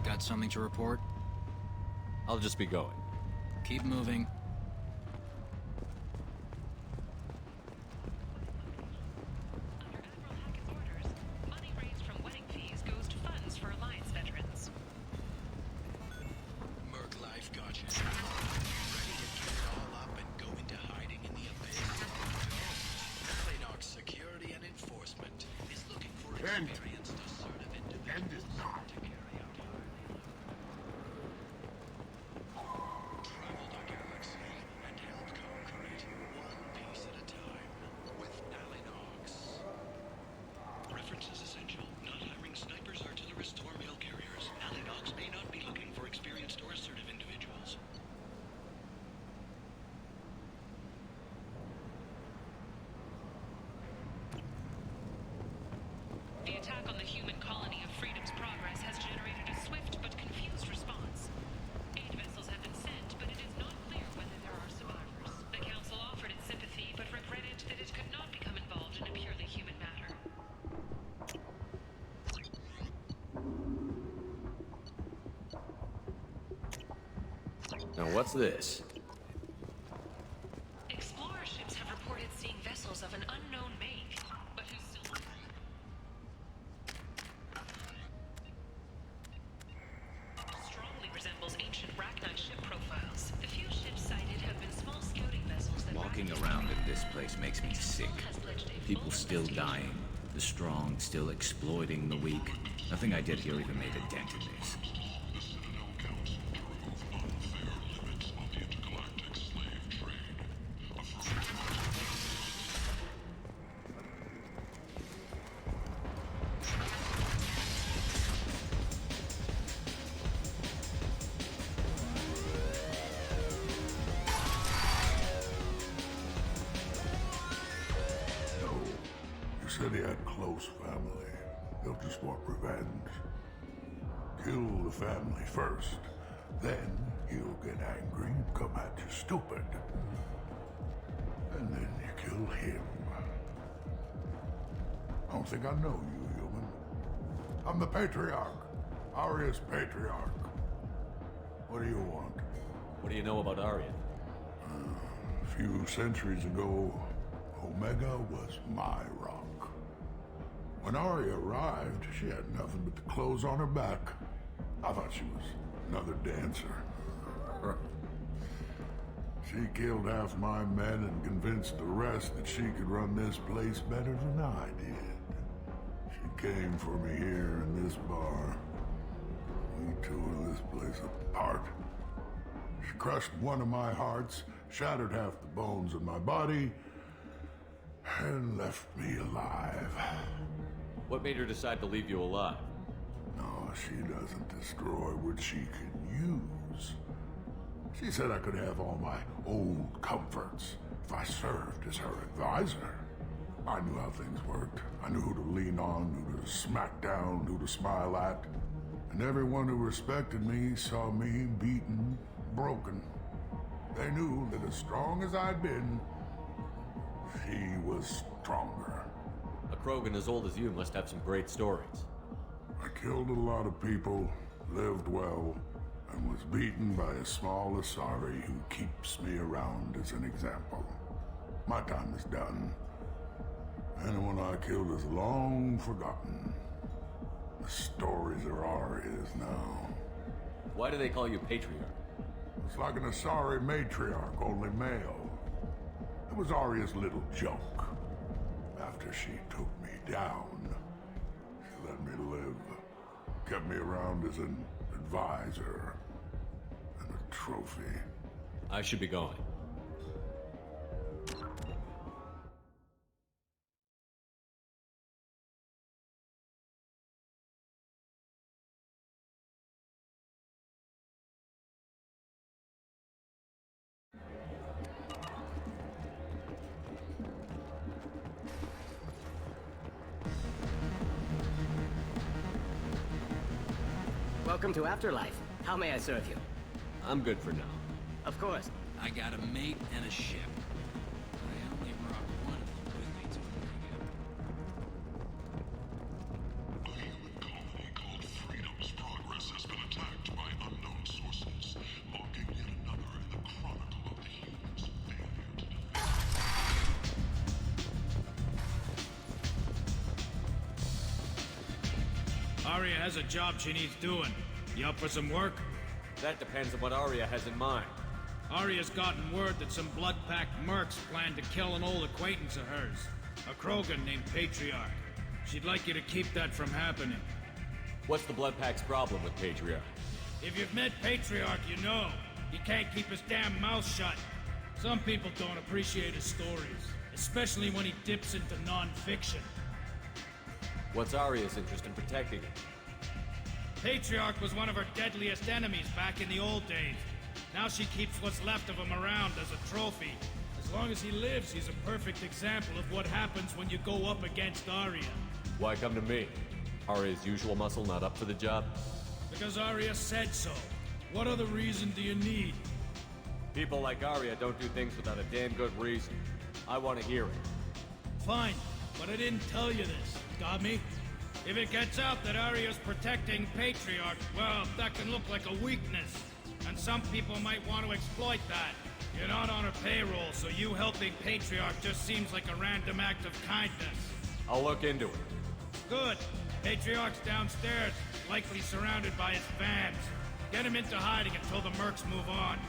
Got something to report? I'll just be going. Keep moving. Under Admiral Hackett's orders, money raised from wedding fees goes to funds for Alliance veterans. Merc Life got you. Ready to give it all up and go into hiding in the abyss? Paragon Security and Enforcement is looking for experienced assertive individuals to carry out travel the galaxy and help conquer it one piece at a time with Alinox. References essential. Not hiring snipers, artillerists, or mail carriers. Alinox may not be looking for experienced or assertive individuals. The attack on the human colony of Freedom's Progress has generated a swift but confused response. 8 vessels have been sent, but it is not clear whether there are survivors. The Council offered its sympathy, but regretted that it could not become involved in a purely human matter. Now what's this? Explorer ships have reported seeing vessels of an unknown make, but who still... strongly resembles ancient Rachni ship profiles. The few ships sighted have been small scouting vessels that... Walking around in this place makes me sick. People still dying, the strong still exploiting the weak. Nothing I did here even made a dent in this. He said he had close family. He'll just want revenge. Kill the family first. Then he'll get angry and come at you stupid. And then you kill him. I don't think I know you, human. I'm the Patriarch. Aria's Patriarch. What do you want? What do you know about Arya? A few centuries ago, Omega was my rock. When Arya arrived, she had nothing but the clothes on her back. I thought she was another dancer. She killed half my men and convinced the rest that she could run this place better than I did. She came for me here in this bar. We tore this place apart. She crushed one of my hearts, shattered half the bones in my body, and left me alive. What made her decide to leave you alive? No, she doesn't destroy what she can use. She said I could have all my old comforts if I served as her advisor. I knew how things worked. I knew who to lean on, who to smack down, who to smile at. And everyone who respected me saw me beaten, broken. They knew that as strong as I'd been, she was stronger. A Krogan as old as you must have some great stories. I killed a lot of people, lived well, and was beaten by a small Asari who keeps me around as an example. My time is done. Anyone I killed is long forgotten. The stories are Aria's now. Why do they call you Patriarch? It's like an Asari matriarch, only male. It was Arya's little joke. After she took me down, she let me live. Kept me around as an advisor and a trophy. I should be going. Welcome to Afterlife. How may I serve you? I'm good for now. Of course. I got a mate and a ship. I only brought one of them with me to Omega. A human colony called Freedom's Progress has been attacked. Arya has a job she needs doing. You up for some work? That depends on what Arya has in mind. Arya's gotten word that some blood-packed mercs plan to kill an old acquaintance of hers. A Krogan named Patriarch. She'd like you to keep that from happening. What's the Bloodpack's problem with Patriarch? If you've met Patriarch, you know. He can't keep his damn mouth shut. Some people don't appreciate his stories, especially when he dips into non-fiction. What's Arya's interest in protecting him? Patriarch was one of her deadliest enemies back in the old days. Now she keeps what's left of him around as a trophy. As long as he lives, he's a perfect example of what happens when you go up against Arya. Why come to me? Arya's usual muscle not up for the job? Because Arya said so. What other reason do you need? People like Arya don't do things without a damn good reason. I want to hear it. Fine, but I didn't tell you this. Got me? If it gets out that Arya's protecting Patriarch, well, that can look like a weakness. And some people might want to exploit that. You're not on her payroll, so you helping Patriarch just seems like a random act of kindness. I'll look into it. Good. Patriarch's downstairs, likely surrounded by his fans. Get him into hiding until the mercs move on.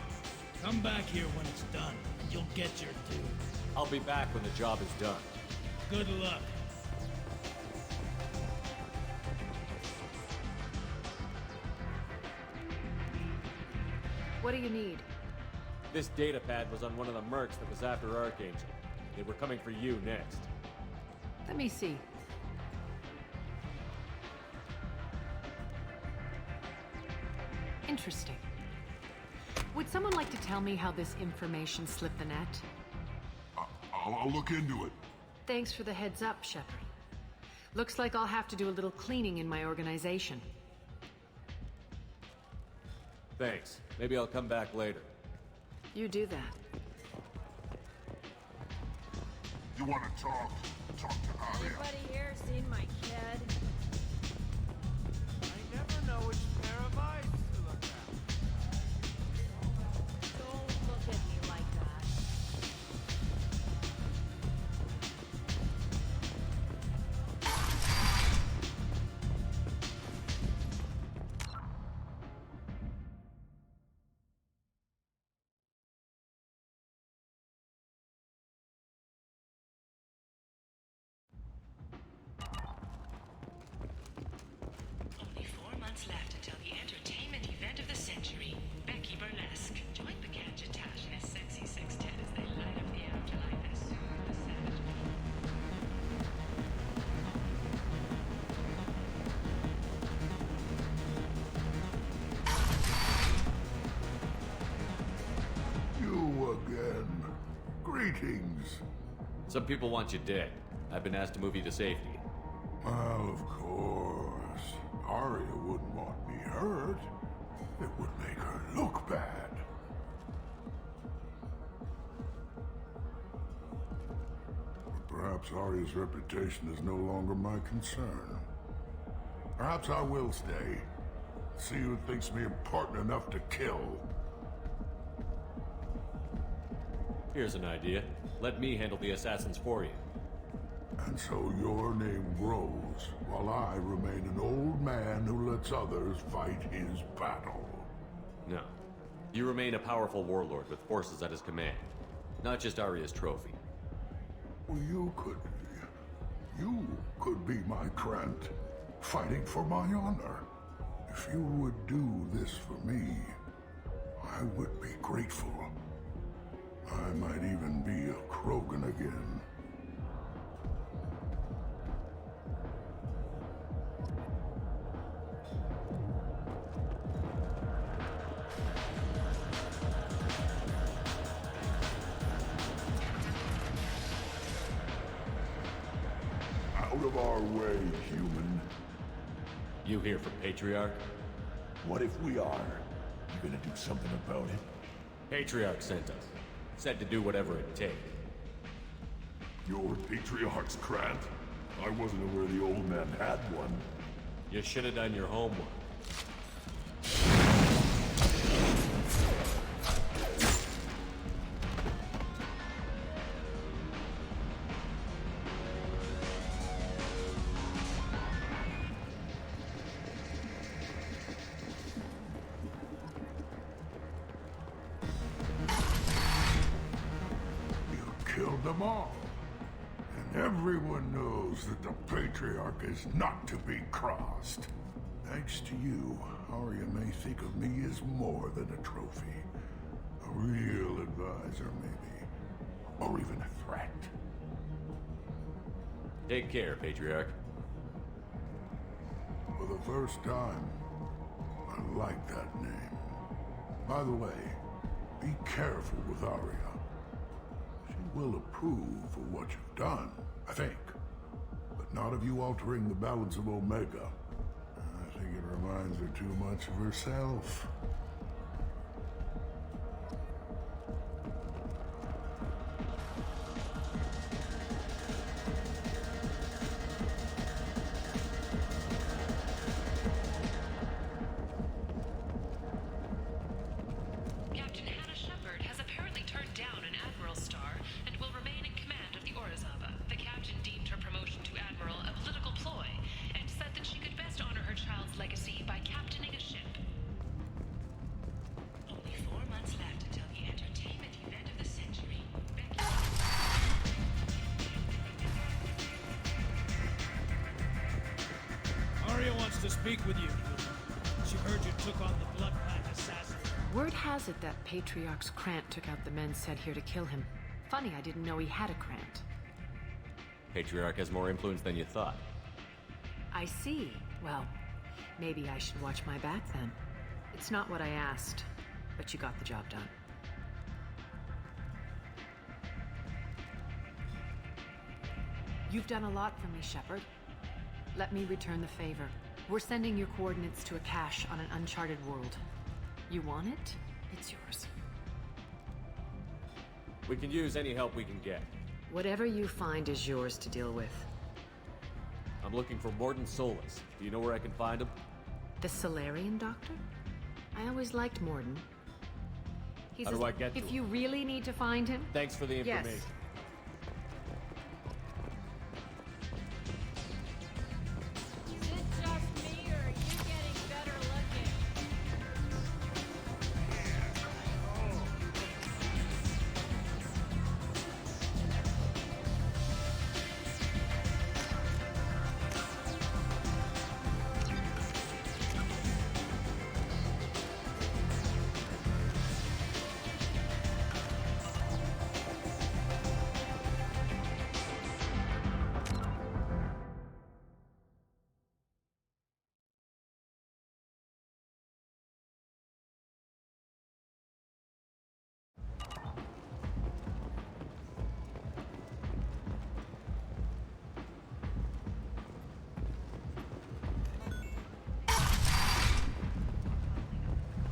Come back here when it's done, and you'll get your due. I'll be back when the job is done. Good luck. What do you need? This data pad was on one of the mercs that was after Archangel. They were coming for you next. Let me see. Interesting. Would someone like to tell me how this information slipped the net? I'll look into it. Thanks for the heads up, Shepard. Looks like I'll have to do a little cleaning in my organization. Thanks. Maybe I'll come back later. You do that. You want to talk? Talk to Arya. Anybody here seen my kid? I never know which pair of eyes to look at. Don't look at me like that. Only 4 months left until the entertainment event of the century. Becky Burlesque. Join the Gadgetash and his sexy sextet as they light up the afterlife and soothe the savage. You again. Greetings. Some people want you dead. I've been asked to move you to safety. Well, of course. Arya wouldn't want me hurt. It would make her look bad. But perhaps Arya's reputation is no longer my concern. Perhaps I will stay. See who thinks me important enough to kill. Here's an idea. Let me handle the assassins for you. And so your name grows, while I remain an old man who lets others fight his battle. No. You remain a powerful warlord with forces at his command. Not just Arya's trophy. Well, you could be my Krant, fighting for my honor. If you would do this for me, I would be grateful. I might even be a Krogan again. Out of our way, human. You here for Patriarch? What if we are? You gonna do something about it? Patriarch sent us. Said to do whatever it takes. You're Patriarch's Krant? I wasn't aware the old man had one. You should have done your homework. killed them all. And everyone knows that the Patriarch is not to be crossed. Thanks to you, Arya may think of me as more than a trophy. A real advisor, maybe. Or even a threat. Take care, Patriarch. For the first time, I like that name. By the way, be careful with Arya. She will approve of what you've done, I think. But not of you altering the balance of Omega. I think it reminds her too much of herself. Captain Hannah Shepard has apparently turned down an Admiral's star and will remain in command of the Orizaba. The captain deemed her promotion to Admiral a political ploy and said that she could best honor her child's legacy by captaining a ship. Only 4 months left until the entertainment event of the century. Arya wants to speak with you. She heard you took on the Blood Pact assassin. Word has it that Patriarch's Krant took out the men sent here to kill him. Funny, I didn't know he had a Krant. Patriarch has more influence than you thought. I see. Well, maybe I should watch my back then. It's not what I asked, but you got the job done. You've done a lot for me, Shepard. Let me return the favor. We're sending your coordinates to a cache on an uncharted world. You want it? It's yours. We can use any help we can get. Whatever you find is yours to deal with. I'm looking for Morden Solus. Do you know where I can find him? The Solarian doctor? I always liked Morden. How do I get to If him? you really need to find him... Thanks for the Yes. information. Is it just me, or are you getting better looking?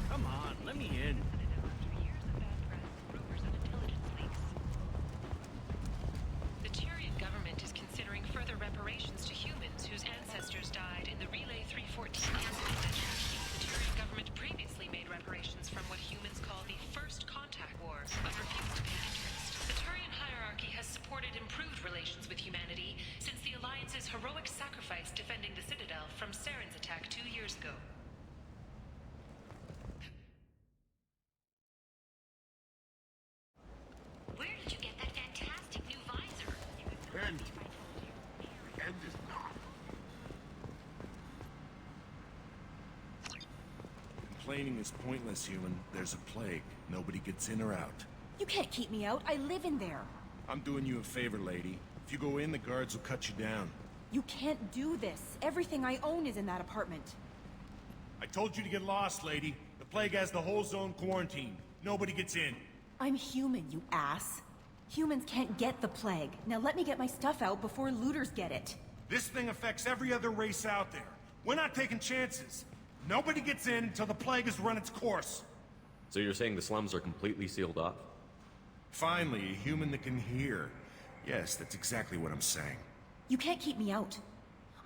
Come on, let me in. The Tyrian government is considering further reparations to humans whose ancestors died in the Relay 314 incident. The Tyrian government previously made reparations from what humans call the First Contact War, but refused to pay interest. The Tyrian hierarchy has supported improved relations with humanity since the Alliance's heroic sacrifice defending the Citadel from Saren's attack 2 years ago. Where did you get that fantastic new visor? End is not. Complaining is pointless, human. There's a plague. Nobody gets in or out. You can't keep me out. I live in there. I'm doing you a favor, lady. If you go in, the guards will cut you down. You can't do this. Everything I own is in that apartment. I told you to get lost, lady. The plague has the whole zone quarantined. Nobody gets in. I'm human, you ass. Humans can't get the plague. Now let me get my stuff out before looters get it. This thing affects every other race out there. We're not taking chances. Nobody gets in until the plague has run its course. So you're saying the slums are completely sealed off? Finally, a human that can hear. Yes, that's exactly what I'm saying. You can't keep me out.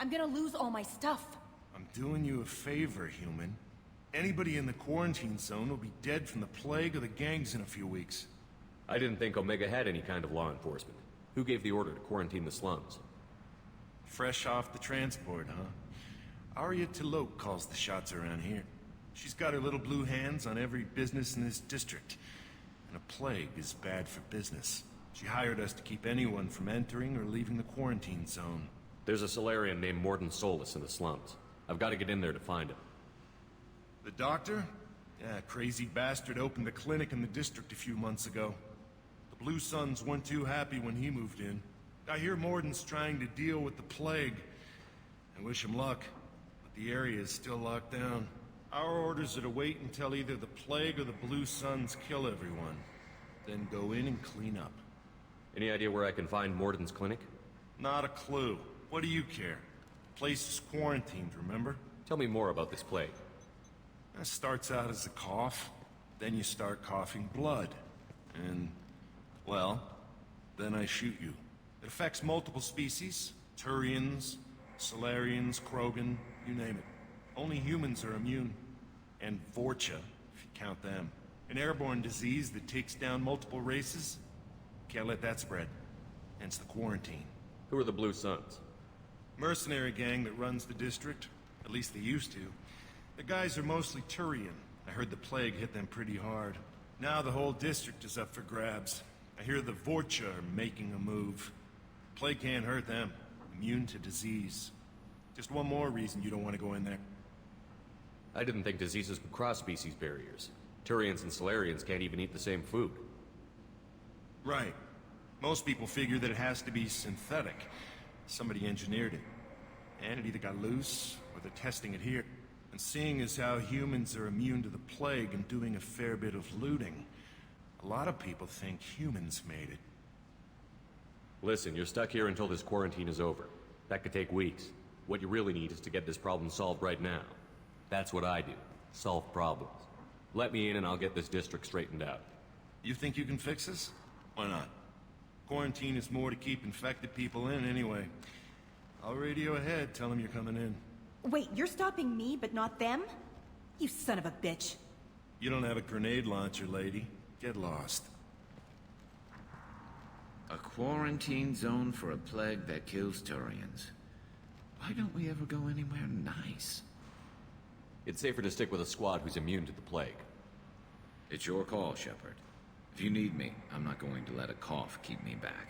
I'm gonna lose all my stuff. I'm doing you a favor, human. Anybody in the quarantine zone will be dead from the plague or the gangs in a few weeks. I didn't think Omega had any kind of law enforcement. Who gave the order to quarantine the slums? Fresh off the transport, huh? Arya Tilok calls the shots around here. She's got her little blue hands on every business in this district. And a plague is bad for business. She hired us to keep anyone from entering or leaving the quarantine zone. There's a Solarian named Morden Solus in the slums. I've got to get in there to find him. The doctor? Yeah, crazy bastard opened a clinic in the district a few months ago. The Blue Suns weren't too happy when he moved in. I hear Morden's trying to deal with the plague. I wish him luck, but the area is still locked down. Our orders are to wait until either the plague or the Blue Suns kill everyone. Then go in and clean up. Any idea where I can find Morden's clinic? Not a clue. What do you care? The place is quarantined, remember? Tell me more about this plague. It starts out as a cough, then you start coughing blood. And, well, then I shoot you. It affects multiple species. Turians, Solarians, Krogan, you name it. Only humans are immune. And Vorcha, if you count them. An airborne disease that takes down multiple races. Can't let that spread. Hence the quarantine. Who are the Blue Suns? Mercenary gang that runs the district. At least they used to. The guys are mostly Turian. I heard the plague hit them pretty hard. Now the whole district is up for grabs. I hear the Vorcha are making a move. Plague can't hurt them. Immune to disease. Just one more reason you don't want to go in there. I didn't think diseases could cross species barriers. Turians and Solarians can't even eat the same food. Right. Most people figure that it has to be synthetic. Somebody engineered it. And it either got loose, or they're testing it here. And seeing as how humans are immune to the plague and doing a fair bit of looting, a lot of people think humans made it. Listen, you're stuck here until this quarantine is over. That could take weeks. What you really need is to get this problem solved right now. That's what I do. Solve problems. Let me in and I'll get this district straightened out. You think you can fix this? Why not? Quarantine is more to keep infected people in anyway. I'll radio ahead, tell them you're coming in. Wait, you're stopping me, but not them? You son of a bitch. You don't have a grenade launcher, lady. Get lost. A quarantine zone for a plague that kills Turians. Why don't we ever go anywhere nice? It's safer to stick with a squad who's immune to the plague. It's your call, Shepard. If you need me, I'm not going to let a cough keep me back.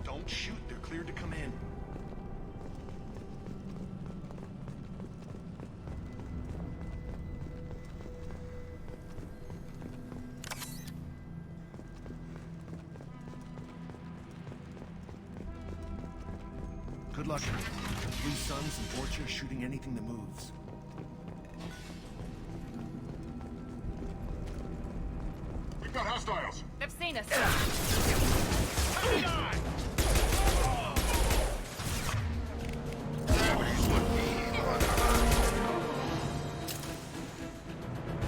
Don't shoot, they're cleared to come in. Good luck. Blue Suns and Vorcha shooting anything that moves. We've got hostiles! They've seen us.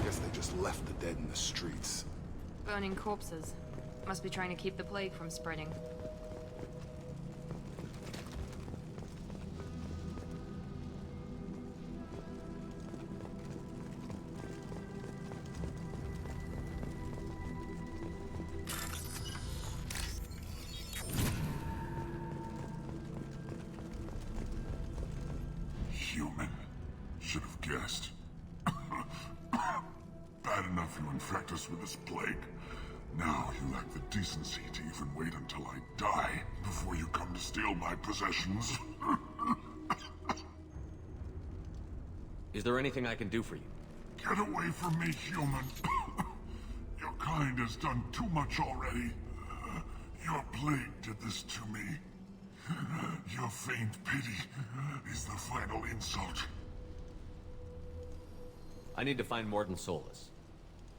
Guess they just left the dead in the streets. Burning corpses. Must be trying to keep the plague from spreading. Human. Should have guessed. Bad enough you infect us with this plague. Now you lack the decency to even wait until I die before you come to steal my possessions. Is there anything I can do for you? Get away from me, human. You're kind has done too much already. Your plague did this to me. Your faint pity is the final insult. I need to find Morden Solus.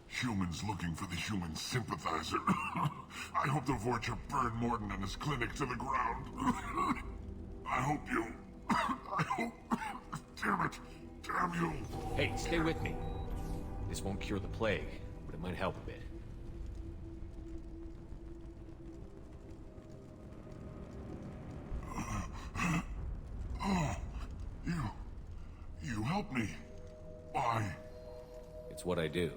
Humans looking for the human sympathizer. I hope the Vorcha burned Morden and his clinic to the ground. I hope you... I hope... Damn it! Damn you! Hey, stay with me. This won't cure the plague, but it might help a bit. Oh, you helped me. Why? It's what I do.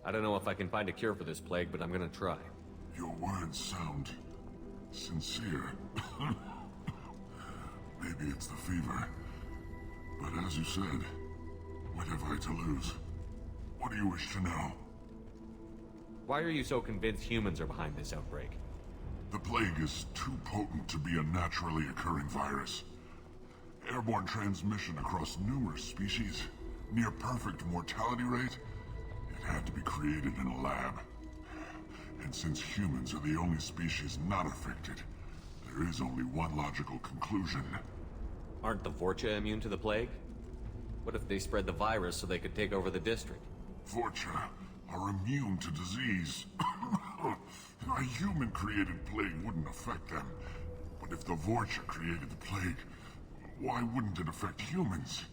I don't know if I can find a cure for this plague, but I'm gonna try. Your words sound sincere. Maybe it's the fever. But as you said, what have I to lose? What do you wish to know? Why are you so convinced humans are behind this outbreak? The plague is too potent to be a naturally occurring virus. Airborne transmission across numerous species, near perfect mortality rate. It had to be created in a lab. And since humans are the only species not affected, there is only one logical conclusion. Aren't the Vorcha immune to the plague? What if they spread the virus so they could take over the district? Vorcha are immune to disease. A human-created plague wouldn't affect them. But if the Vorcha created the plague, why wouldn't it affect humans?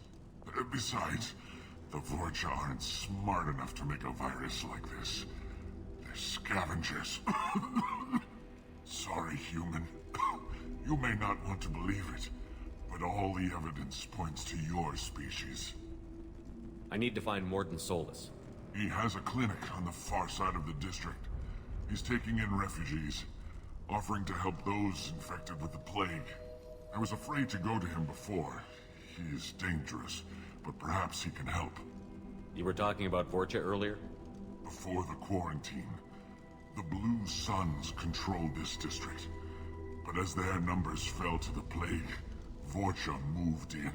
Besides, the Vorcha aren't smart enough to make a virus like this. They're scavengers. Sorry, human. You may not want to believe it, but all the evidence points to your species. I need to find Morden Solus. He has a clinic on the far side of the district. He's taking in refugees, offering to help those infected with the plague. I was afraid to go to him before. He is dangerous, but perhaps he can help. You were talking about Vorcha earlier? Before the quarantine, the Blue Suns controlled this district. But as their numbers fell to the plague, Vorcha moved in.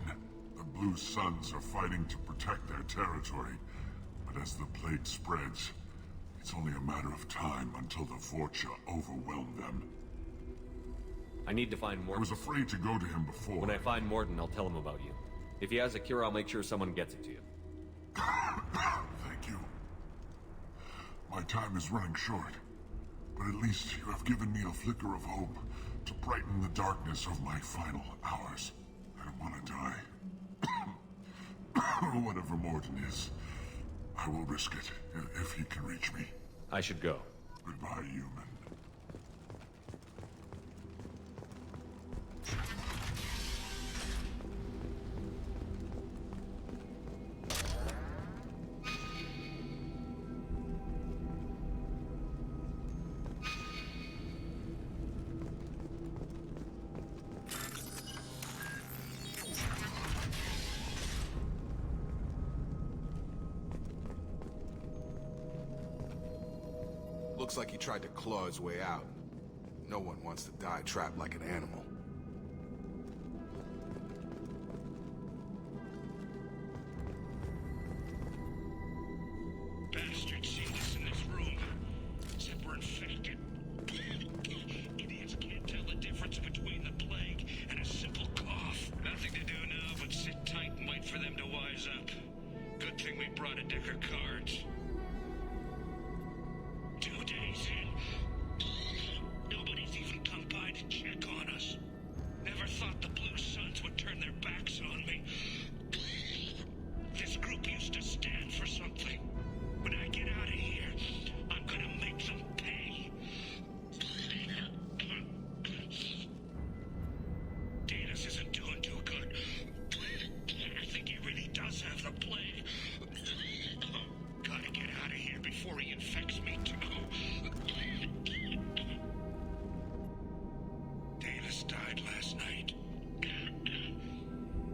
The Blue Suns are fighting to protect their territory. But as the plague spreads, it's only a matter of time until the Vorcha overwhelm them. I need to find Morden. I was afraid to go to him before. When I find Morden, I'll tell him about you. If he has a cure, I'll make sure someone gets it to you. Thank you. My time is running short, but at least you have given me a flicker of hope to brighten the darkness of my final hours. I don't want to die. Whatever Morden is, I will risk it if he can reach me. I should go. Goodbye, human. Looks like he tried to claw his way out. No one wants to die trapped like an animal. Bastards seen us in this room. Except we're infected. Idiots can't tell the difference between the plague and a simple cough. Nothing to do now but sit tight and wait for them to wise up. Good thing we brought a deck of cards. 2 days in. Nobody's even come by to check on us. Never thought the Blue Suns would turn their backs on me. This group used to stand for something. When I get out of here, I'm gonna make them pay. Danis isn't doing too good. I think he really does have the plague. Gotta get out of here before he infects me too. Danis died last night.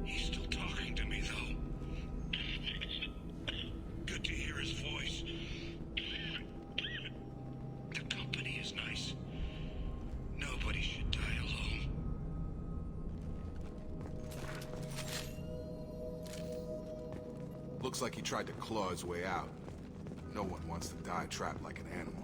He's still talking to me, though. Good to hear his voice. The company is nice. Nobody should die alone. Looks like he tried to claw his way out. No one wants to die trapped like an animal.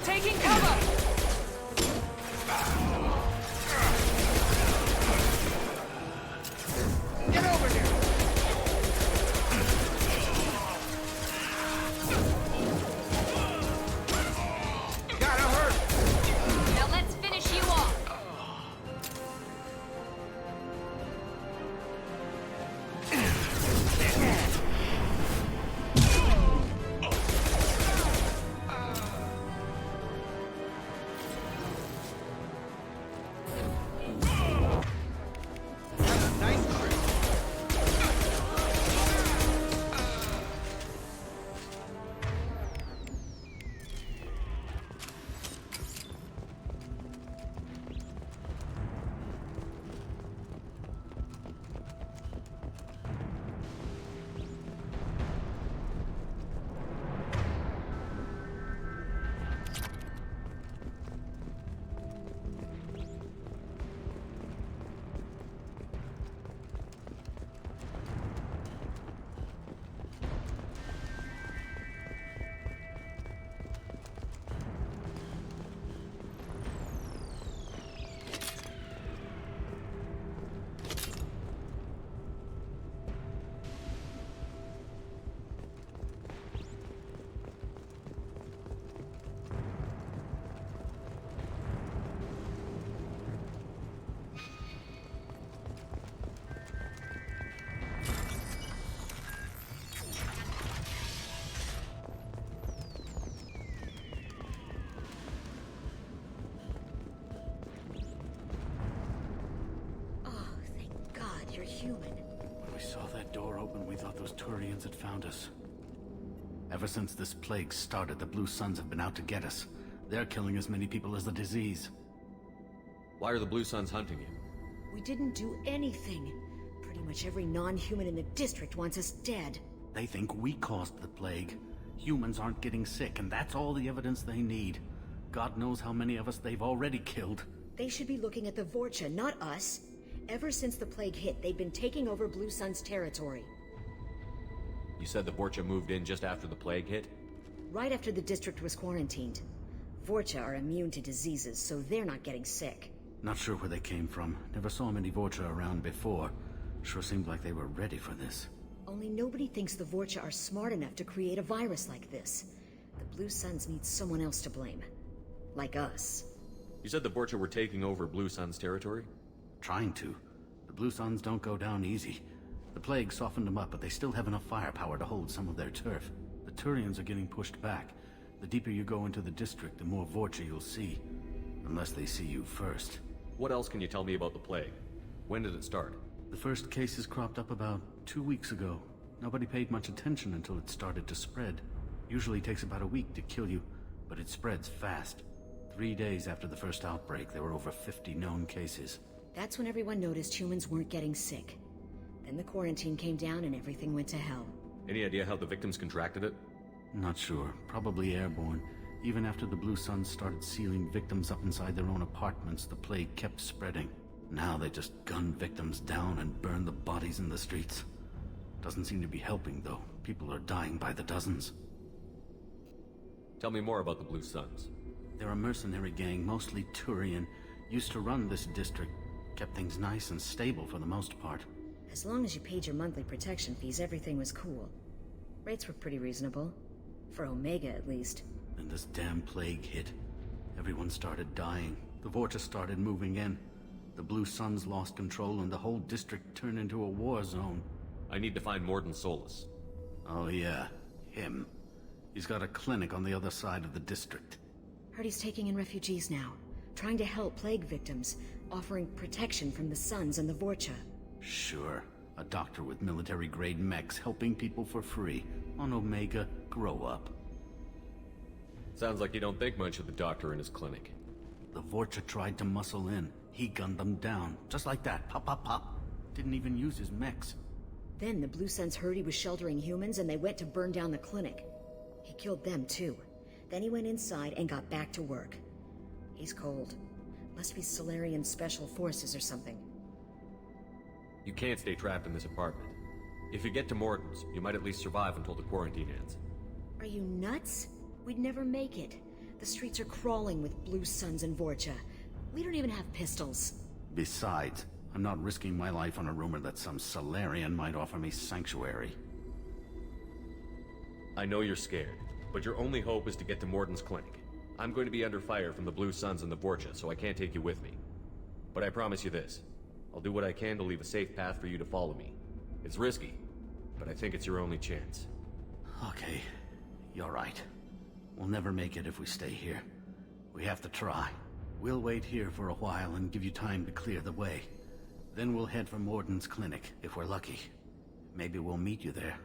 Taking cover! Get over here! Gotta hurt! Now let's finish you off. You're human. When we saw that door open, we thought those Turians had found us. Ever since this plague started, the Blue Suns have been out to get us. They're killing as many people as the disease. Why are the Blue Suns hunting you? We didn't do anything. Pretty much every non-human in the district wants us dead. They think we caused the plague. Humans aren't getting sick, and that's all the evidence they need. God knows how many of us they've already killed. They should be looking at the Vorcha, not us. Ever since the plague hit, they've been taking over Blue Sun's territory. You said the Vorcha moved in just after the plague hit? Right after the district was quarantined. Vorcha are immune to diseases, so they're not getting sick. Not sure where they came from. Never saw many Vorcha around before. Sure seemed like they were ready for this. Only nobody thinks the Vorcha are smart enough to create a virus like this. The Blue Suns need someone else to blame. Like us. You said the Vorcha were taking over Blue Sun's territory? Trying to. The Blue Suns don't go down easy. The plague softened them up, but they still have enough firepower to hold some of their turf. The Turians are getting pushed back. The deeper you go into the district, the more Vorcha you'll see. Unless they see you first. What else can you tell me about the plague? When did it start? The first cases cropped up about 2 weeks ago. Nobody paid much attention until it started to spread. Usually takes about a week to kill you, but it spreads fast. 3 days after the first outbreak, there were over 50 known cases. That's when everyone noticed humans weren't getting sick. Then the quarantine came down and everything went to hell. Any idea how the victims contracted it? Not sure. Probably airborne. Even after the Blue Suns started sealing victims up inside their own apartments, the plague kept spreading. Now they just gun victims down and burn the bodies in the streets. Doesn't seem to be helping, though. People are dying by the dozens. Tell me more about the Blue Suns. They're a mercenary gang, mostly Turian. Used to run this district. Kept things nice and stable for the most part. As long as you paid your monthly protection fees, everything was cool. Rates were pretty reasonable. For Omega, at least. Then this damn plague hit. Everyone started dying. The Vorta started moving in. The Blue Suns lost control and the whole district turned into a war zone. I need to find Morden Solus. Oh yeah, him. He's got a clinic on the other side of the district. Heard he's taking in refugees now. Trying to help plague victims. Offering protection from the Suns and the Vorcha. Sure. A doctor with military-grade mechs helping people for free. On Omega, grow up. Sounds like you don't think much of the doctor in his clinic. The Vorcha tried to muscle in. He gunned them down. Just like that. Pop, pop, pop. Didn't even use his mechs. Then the Blue Suns heard he was sheltering humans and they went to burn down the clinic. He killed them too. Then he went inside and got back to work. He's cold. Must be Solarian Special Forces or something. You can't stay trapped in this apartment. If you get to Morton's, you might at least survive until the quarantine ends. Are you nuts? We'd never make it. The streets are crawling with Blue Suns and Vorcha. We don't even have pistols. Besides, I'm not risking my life on a rumor that some Solarian might offer me sanctuary. I know you're scared, but your only hope is to get to Morton's clinic. I'm going to be under fire from the Blue Suns and the Vorcha, so I can't take you with me. But I promise you this. I'll do what I can to leave a safe path for you to follow me. It's risky, but I think it's your only chance. Okay, you're right. We'll never make it if we stay here. We have to try. We'll wait here for a while and give you time to clear the way. Then we'll head for Morden's clinic, if we're lucky. Maybe we'll meet you there.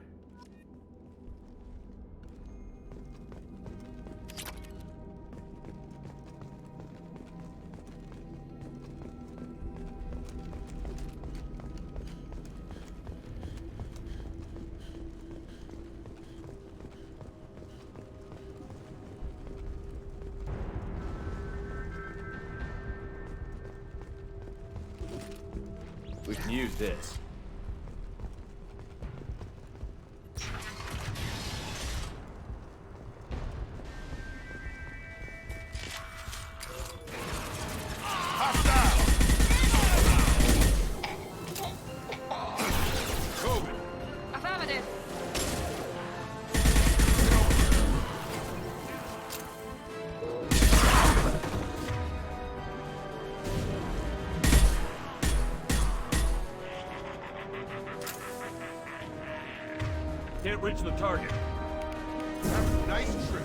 We can use this. Affirmative. Can't reach the target. Nice trip.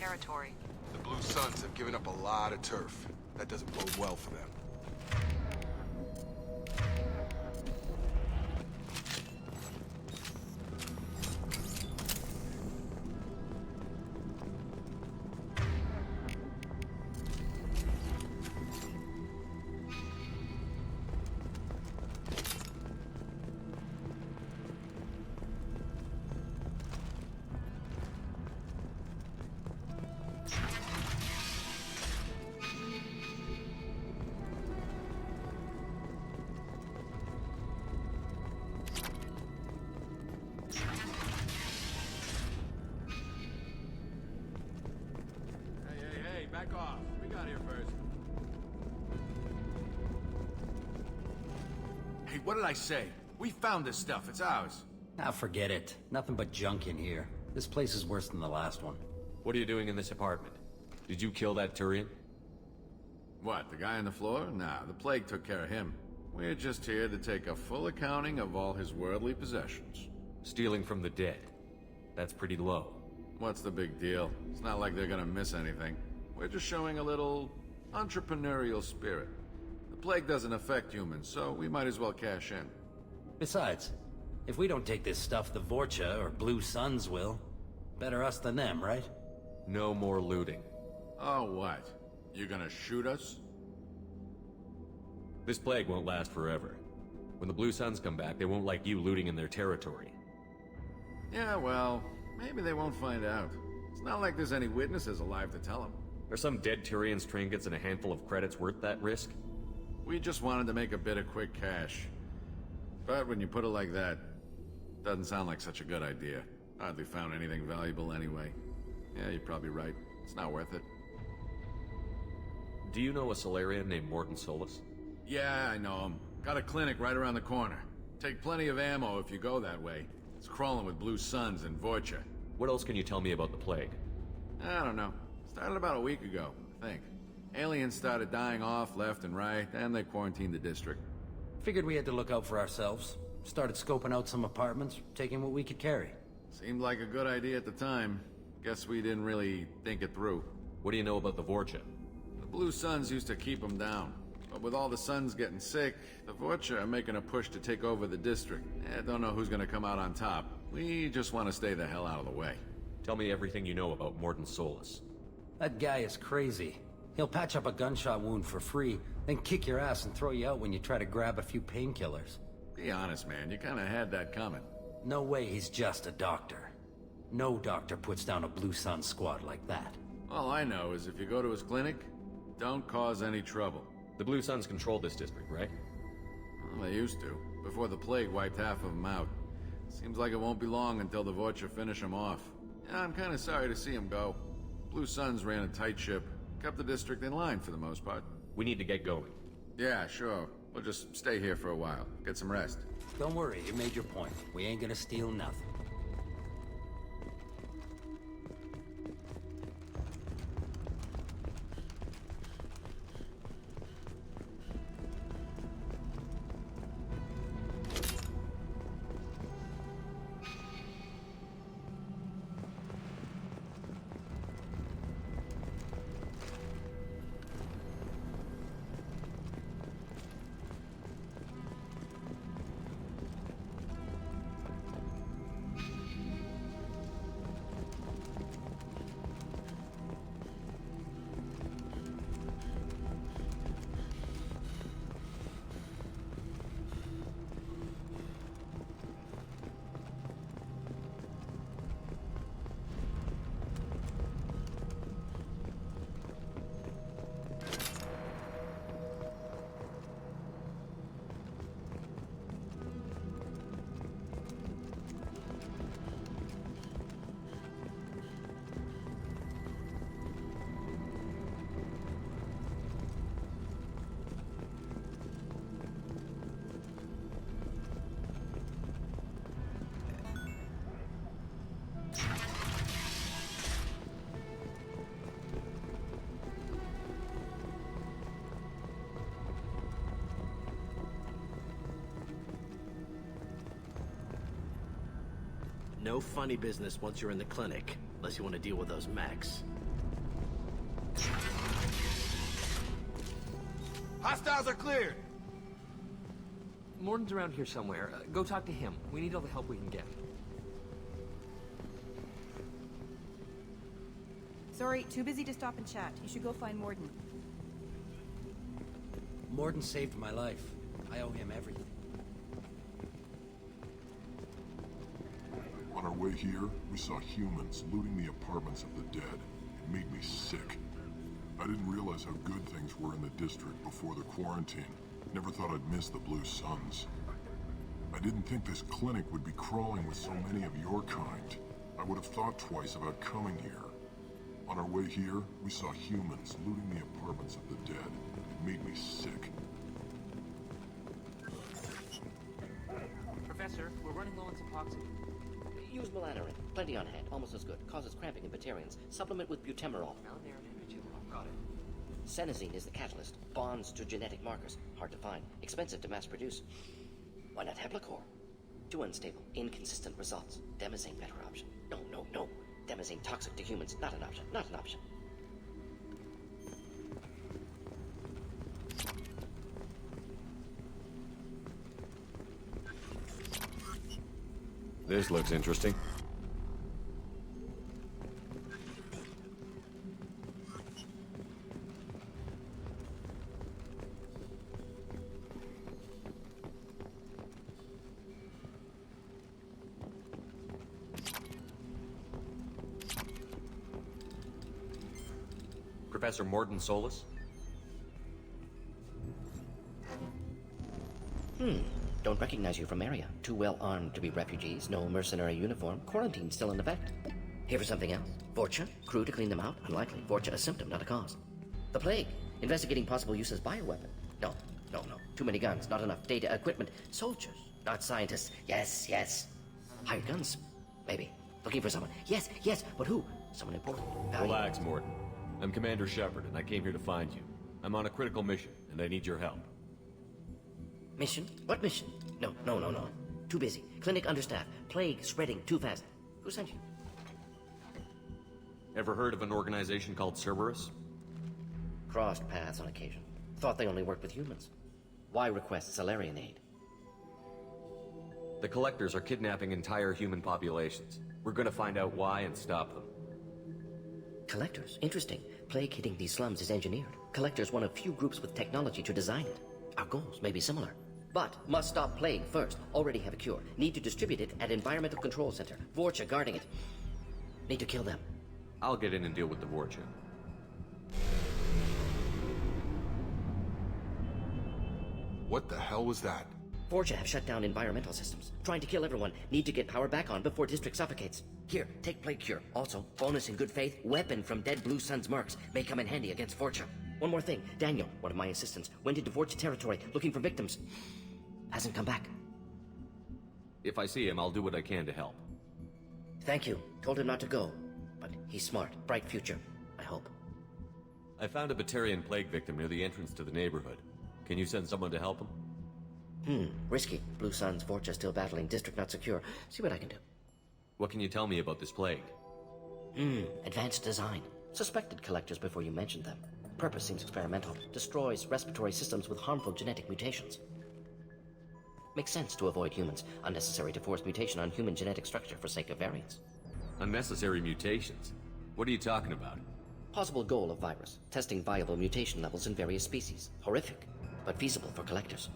territory. The Blue Suns have given up a lot of turf. That doesn't bode well for them. Back off. We got here first. Hey, what did I say? We found this stuff. It's ours. Now forget it. Nothing but junk in here. This place is worse than the last one. What are you doing in this apartment? Did you kill that Turian? What, the guy on the floor? Nah, the plague took care of him. We're just here to take a full accounting of all his worldly possessions. Stealing from the dead. That's pretty low. What's the big deal? It's not like they're gonna miss anything. We're just showing a little entrepreneurial spirit. The plague doesn't affect humans, so we might as well cash in. Besides, if we don't take this stuff, the Vorcha or Blue Suns will. Better us than them, right? No more looting. Oh, what? You gonna shoot us? This plague won't last forever. When the Blue Suns come back, they won't like you looting in their territory. Yeah, well, maybe they won't find out. It's not like there's any witnesses alive to tell them. Are some dead Tyrians' trinkets and a handful of credits worth that risk? We just wanted to make a bit of quick cash. But when you put it like that, doesn't sound like such a good idea. Hardly found anything valuable anyway. Yeah, you're probably right. It's not worth it. Do you know a Solarian named Morton Solus? Yeah, I know him. Got a clinic right around the corner. Take plenty of ammo if you go that way. It's crawling with Blue Suns and Vorcha. What else can you tell me about the plague? I don't know. Started about a week ago, I think. Aliens started dying off left and right, and they quarantined the district. Figured we had to look out for ourselves. Started scoping out some apartments, taking what we could carry. Seemed like a good idea at the time. Guess we didn't really think it through. What do you know about the Vorcha? The Blue Suns used to keep them down. But with all the Suns getting sick, the Vorcha are making a push to take over the district. Don't know who's gonna come out on top. We just want to stay the hell out of the way. Tell me everything you know about Morton Solus. That guy is crazy. He'll patch up a gunshot wound for free, then kick your ass and throw you out when you try to grab a few painkillers. Be honest, man. You kinda had that coming. No way he's just a doctor. No doctor puts down a Blue Sun squad like that. All I know is if you go to his clinic, don't cause any trouble. The Blue Suns control this district, right? Well, they used to, before the plague wiped half of them out. Seems like it won't be long until the Vorcha finish them off. Yeah, I'm kinda sorry to see them go. Blue Suns ran a tight ship, kept the district in line for the most part. We need to get going. Yeah, sure. We'll just stay here for a while, get some rest. Don't worry, you made your point. We ain't gonna steal nothing. No funny business once you're in the clinic, unless you want to deal with those mechs. Hostiles are cleared! Morton's around here somewhere. Go talk to him. We need all the help we can get. Sorry, too busy to stop and chat. You should go find Morden. Morden saved my life. I owe him everything. On our way here, we saw humans looting the apartments of the dead. It made me sick. I didn't realize how good things were in the district before the quarantine. Never thought I'd miss the Blue Suns. I didn't think this clinic would be crawling with so many of your kind. I would have thought twice about coming here. On our way here, we saw humans looting the apartments of the dead. It made me sick. Professor, we're running low on Suboxone. Use melanorin. Plenty on hand. Almost as good. Causes cramping in Batarians. Supplement with butemerol. Got it. Senesine is the catalyst. Bonds to genetic markers. Hard to find. Expensive to mass produce. Why not Heplicor? Too unstable. Inconsistent results. Demazine better option. No. Demazine toxic to humans. Not an option. Not an option. This looks interesting. Professor Morton Solus? Don't recognize you from area. Too well armed to be refugees. No mercenary uniform. Quarantine still in effect. Here for something else? Vorcha? Crew to clean them out? Unlikely. Vorcha a symptom, not a cause. The plague. Investigating possible use as bioweapon. No. Too many guns. Not enough data, equipment. Soldiers, not scientists. Yes. Hired guns. Maybe. Looking for someone. Yes. But who? Someone important. Valuable. Relax, Morton. I'm Commander Shepard, and I came here to find you. I'm on a critical mission, and I need your help. Mission? What mission? No. Too busy. Clinic understaffed. Plague spreading too fast. Who sent you? Ever heard of an organization called Cerberus? Crossed paths on occasion. Thought they only worked with humans. Why request Salarian aid? The Collectors are kidnapping entire human populations. We're gonna find out why and stop them. Collectors? Interesting. Plague hitting these slums is engineered. Collectors one of few groups with technology to design it. Our goals may be similar. But must stop plague first. Already have a cure. Need to distribute it at Environmental Control Center. Vorcha guarding it. Need to kill them. I'll get in and deal with the Vorcha. What the hell was that? Vorcha have shut down environmental systems. Trying to kill everyone. Need to get power back on before district suffocates. Here, take plague cure. Also, bonus in good faith, weapon from dead Blue Sun's mercs. May come in handy against Vorcha. One more thing. Daniel, one of my assistants, went into Vorcha territory looking for victims. Hasn't come back. If I see him, I'll do what I can to help. Thank you. Told him not to go. But he's smart. Bright future. I hope. I found a Batarian plague victim near the entrance to the neighborhood. Can you send someone to help him? Risky. Blue Sun's Vorcha still battling. District not secure. See what I can do. What can you tell me about this plague? Advanced design. Suspected Collectors before you mentioned them. Purpose seems experimental. Destroys respiratory systems with harmful genetic mutations. Makes sense to avoid humans. Unnecessary to force mutation on human genetic structure for sake of variance. Unnecessary mutations? What are you talking about? Possible goal of virus. Testing viable mutation levels in various species. Horrific, but feasible for Collectors.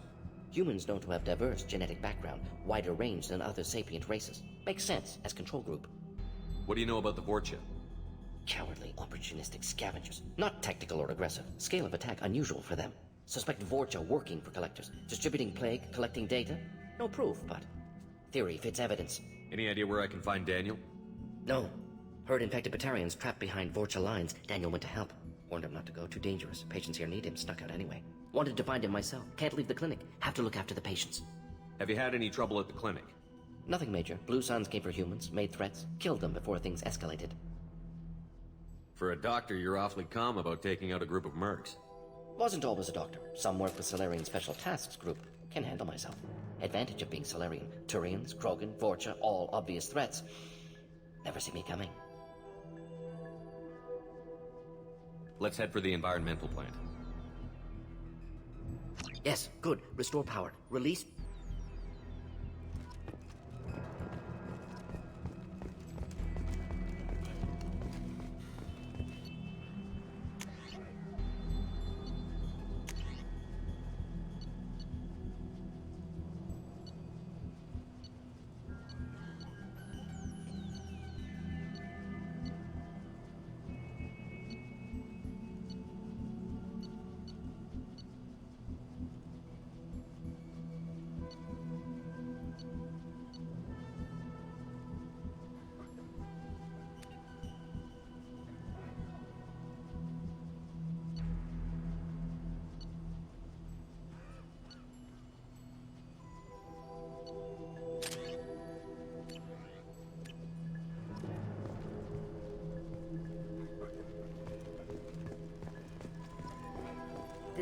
Humans known to have diverse genetic background, wider range than other sapient races. Makes sense as control group. What do you know about the Vorcha? Cowardly, opportunistic scavengers. Not tactical or aggressive. Scale of attack unusual for them. Suspect Vorcha working for Collectors. Distributing plague, collecting data. No proof, but theory fits evidence. Any idea where I can find Daniel? No. Heard infected Batarians trapped behind Vorcha lines. Daniel went to help. Warned him not to go. Too dangerous. Patients here need him. Snuck out anyway. Wanted to find him myself. Can't leave the clinic. Have to look after the patients. Have you had any trouble at the clinic? Nothing major. Blue Suns came for humans, made threats, killed them before things escalated. For a doctor, you're awfully calm about taking out a group of mercs. Wasn't always a doctor. Some work with Salarian Special Tasks Group. Can handle myself. Advantage of being Salarian. Turians, Krogan, Vorcha, all obvious threats. Never see me coming. Let's head for the environmental plant. Yes, good. Restore power. Release...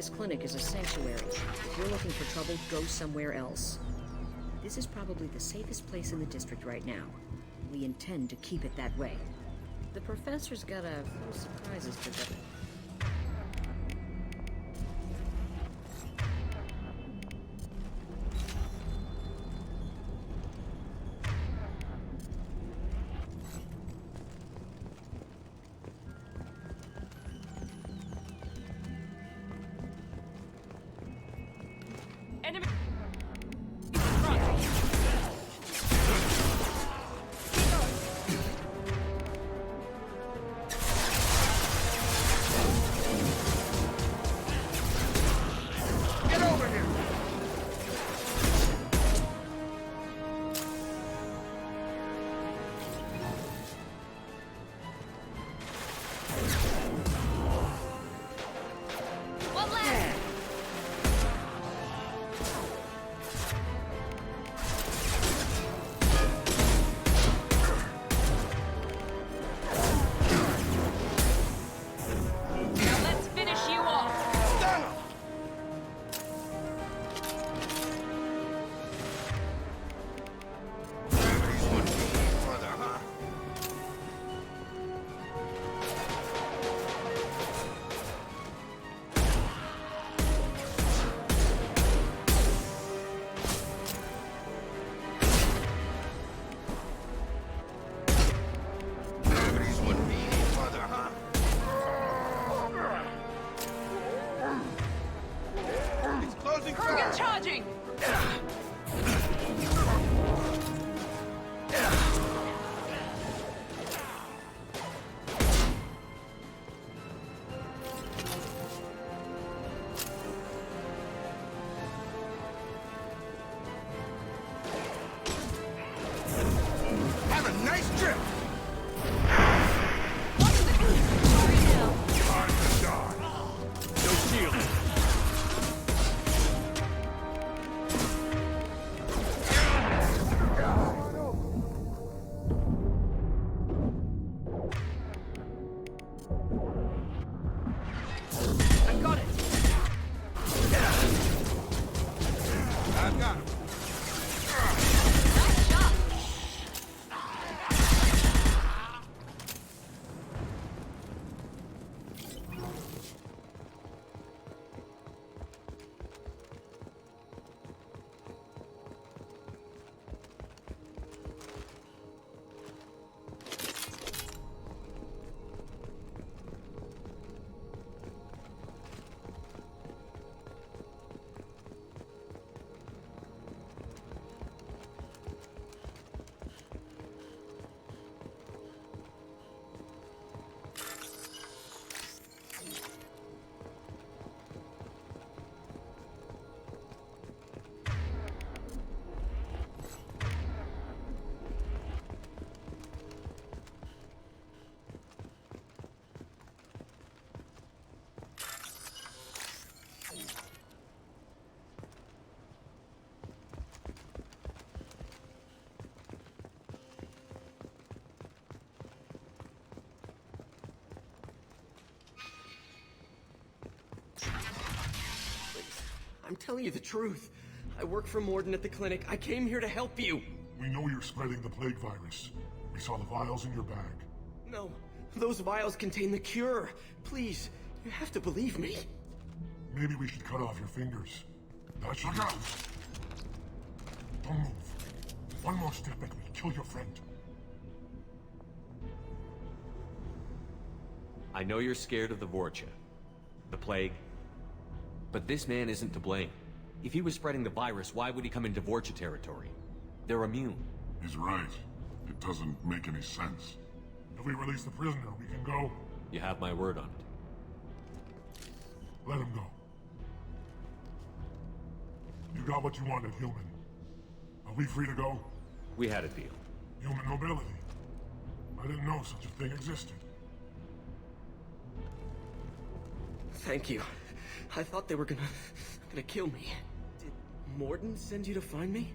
This clinic is a sanctuary. If you're looking for trouble, go somewhere else. This is probably the safest place in the district right now. We intend to keep it that way. The professor's got a few surprises to deliver. Enemy. Get over here! One left. Now let's finish you off. Done! Gravity's one beam further, huh? Gravity's one beam further, huh? It's closing Paragon fast. charging. Have a nice trip! No shield. I got it! I got him. Nice shot. I'm telling you the truth. I work for Morden at the clinic. I came here to help you. We know you're spreading the plague virus. We saw the vials in your bag. No, those vials contain the cure. Please, you have to believe me. Maybe we should cut off your fingers. That should help. Don't move. One more step and we'll kill your friend. I know you're scared of the Vorcha, the plague, but this man isn't to blame. If he was spreading the virus, why would he come into Vorcha territory? They're immune. He's right. It doesn't make any sense. If we release the prisoner, we can go. You have my word on it. Let him go. You got what you wanted, human. Are we free to go? We had a deal. Human mobility. I didn't know such a thing existed. Thank you. I thought they were gonna kill me. Did Morden send you to find me?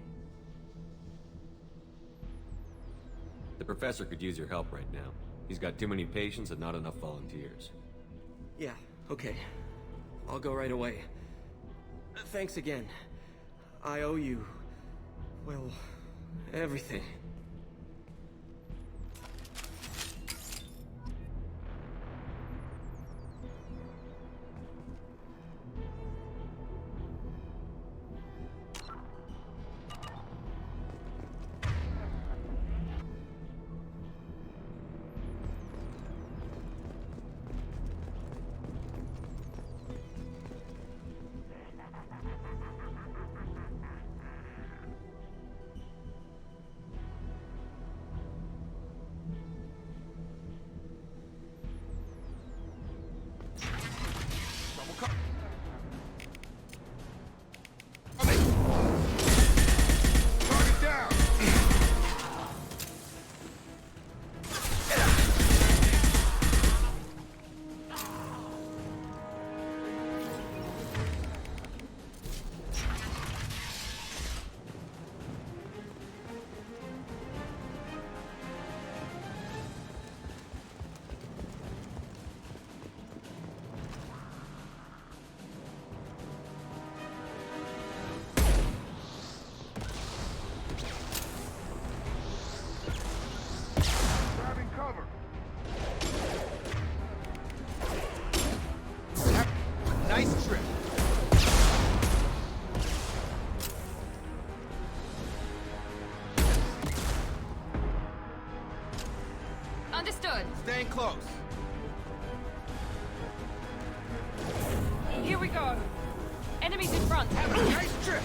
The professor could use your help right now. He's got too many patients and not enough volunteers. Yeah, okay. I'll go right away. Thanks again. I owe you... well, everything. Nice trip. Understood. Staying close. Here we go. Enemies in front. Have a nice trip.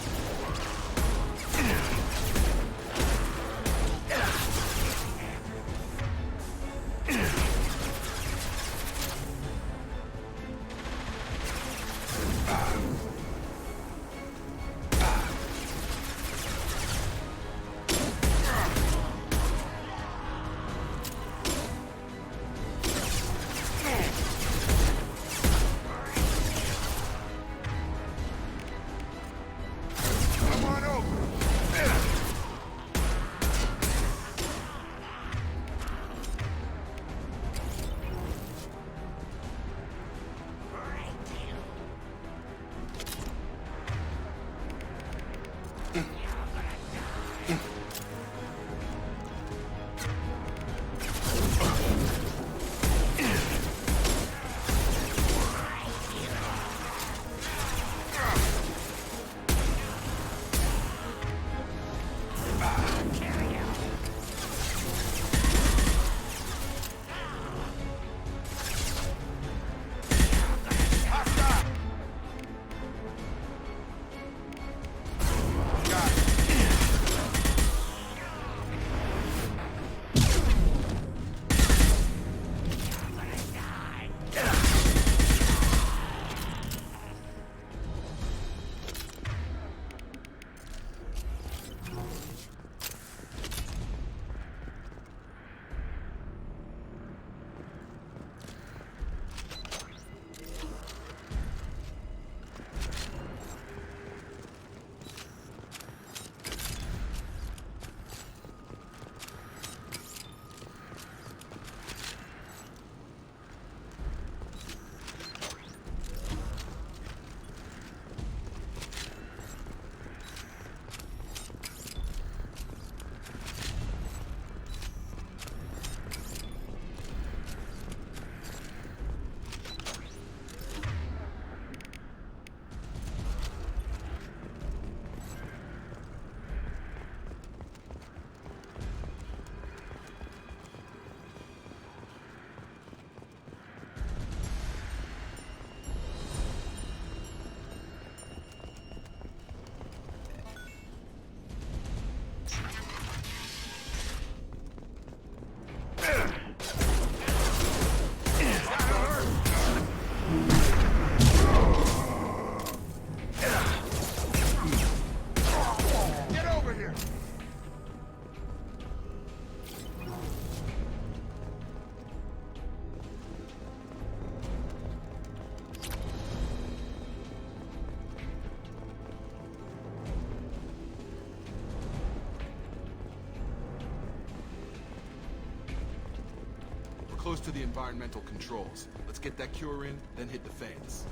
Close to the environmental controls. Let's get that cure in, then hit the fans.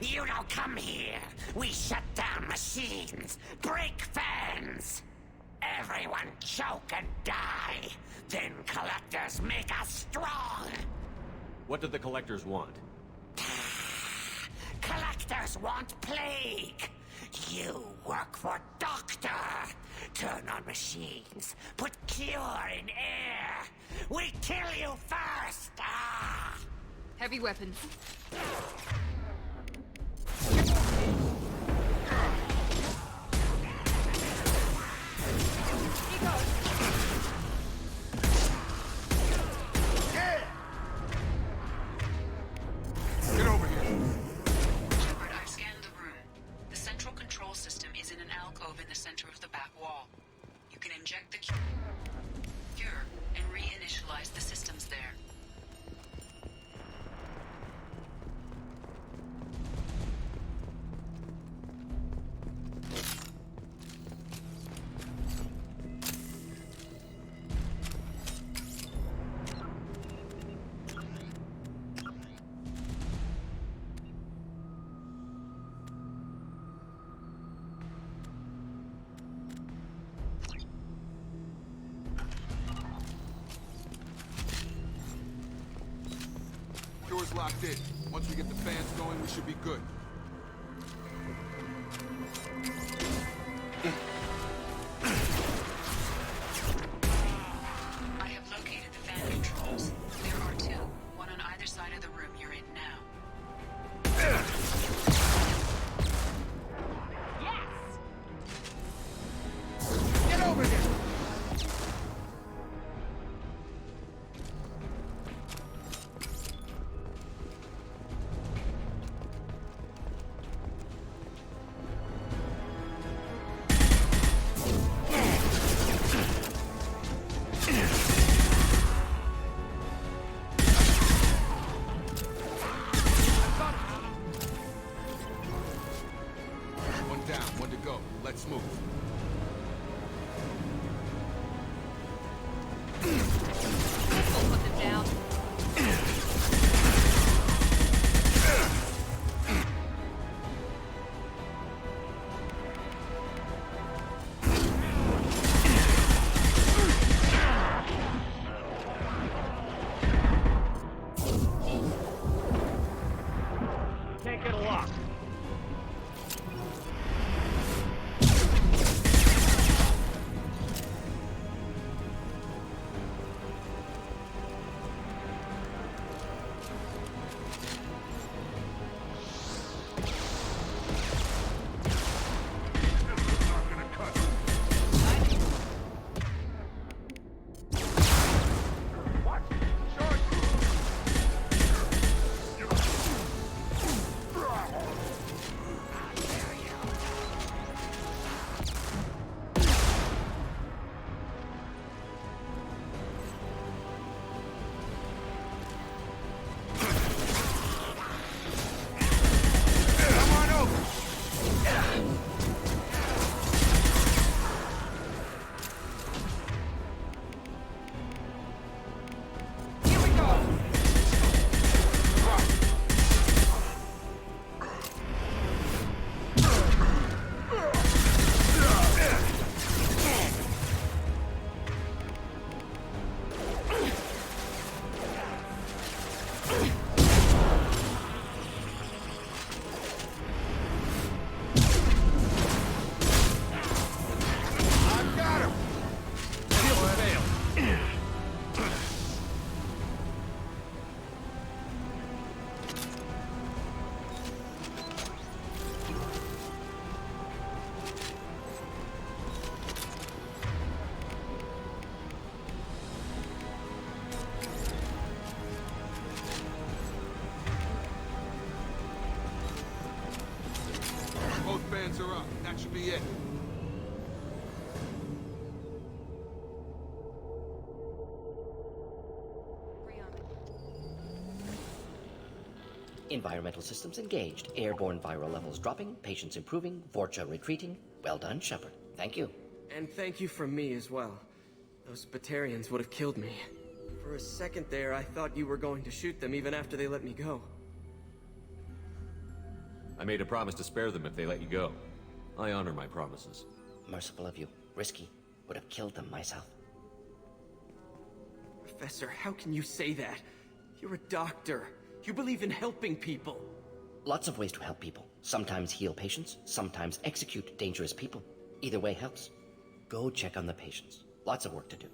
You don't come here. We shut down machines, break fans. Everyone choke and die. Then collectors make us strong. What do the collectors want? Collectors want plague. You work for Doctor. Turn on machines. Put cure in air. We kill you first. Ah! Heavy weapons. Get over here. Shepard, I've scanned the room. The central control system is in an alcove in the center of the back wall. You can inject the cure and reinitialize the systems there. Door's locked in. Once we get the fans going, we should be good. I have located the fan controls. There are two, one on either side of the room you're in now. Get over here! One down, one to go. Let's move. Put them down. Can't get a lock. Both fans are up. That should be it. Environmental systems engaged. Airborne viral levels dropping. Patients improving. Vorcha retreating. Well done, Shepard. Thank you. And thank you from me as well. Those Batarians would have killed me. For a second there, I thought you were going to shoot them even after they let me go. I made a promise to spare them if they let you go. I honor my promises. Merciful of you. Risky. Would have killed them myself. Professor, how can you say that? You're a doctor. You believe in helping people. Lots of ways to help people. Sometimes heal patients, sometimes execute dangerous people. Either way helps. Go check on the patients. Lots of work to do.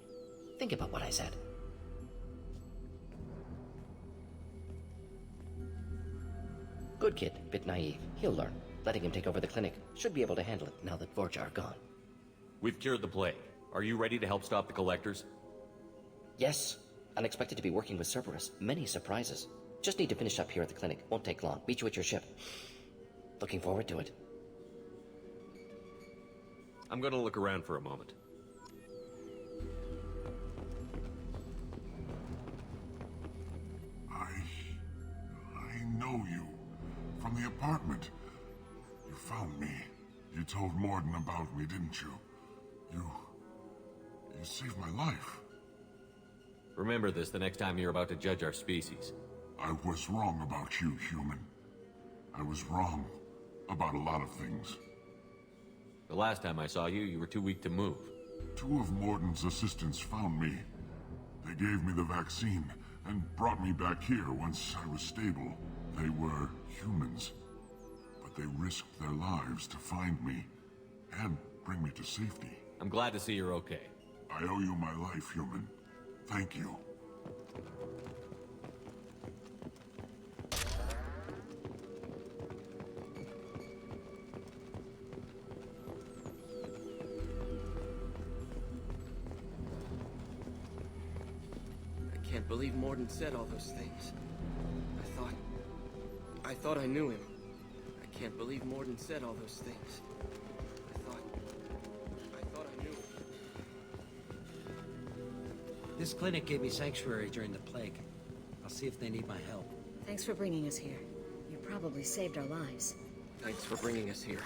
Think about what I said. Good kid, bit naive. He'll learn. Letting him take over the clinic. Should be able to handle it now that Vorcha are gone. We've cured the plague. Are you ready to help stop the Collectors? Yes. Unexpected to be working with Cerberus. Many surprises. Just need to finish up here at the clinic. Won't take long. Meet you at your ship. Looking forward to it. I'm gonna look around for a moment. I know you. From the apartment. You found me. You told Morden about me, didn't you? You saved my life. Remember this the next time you're about to judge our species. I was wrong about you, human. I was wrong about a lot of things. The last time I saw you, you were too weak to move. 2 of Morden's assistants found me. They gave me the vaccine and brought me back here once I was stable. They were humans, but they risked their lives to find me and bring me to safety. I'm glad to see you're okay. I owe you my life, human. Thank you. I can't believe Morden said all those things. I thought I knew him. I can't believe Morden said all those things. I thought I knew him. This clinic gave me sanctuary during the plague. I'll see if they need my help. Thanks for bringing us here. You probably saved our lives. Thanks for bringing us here.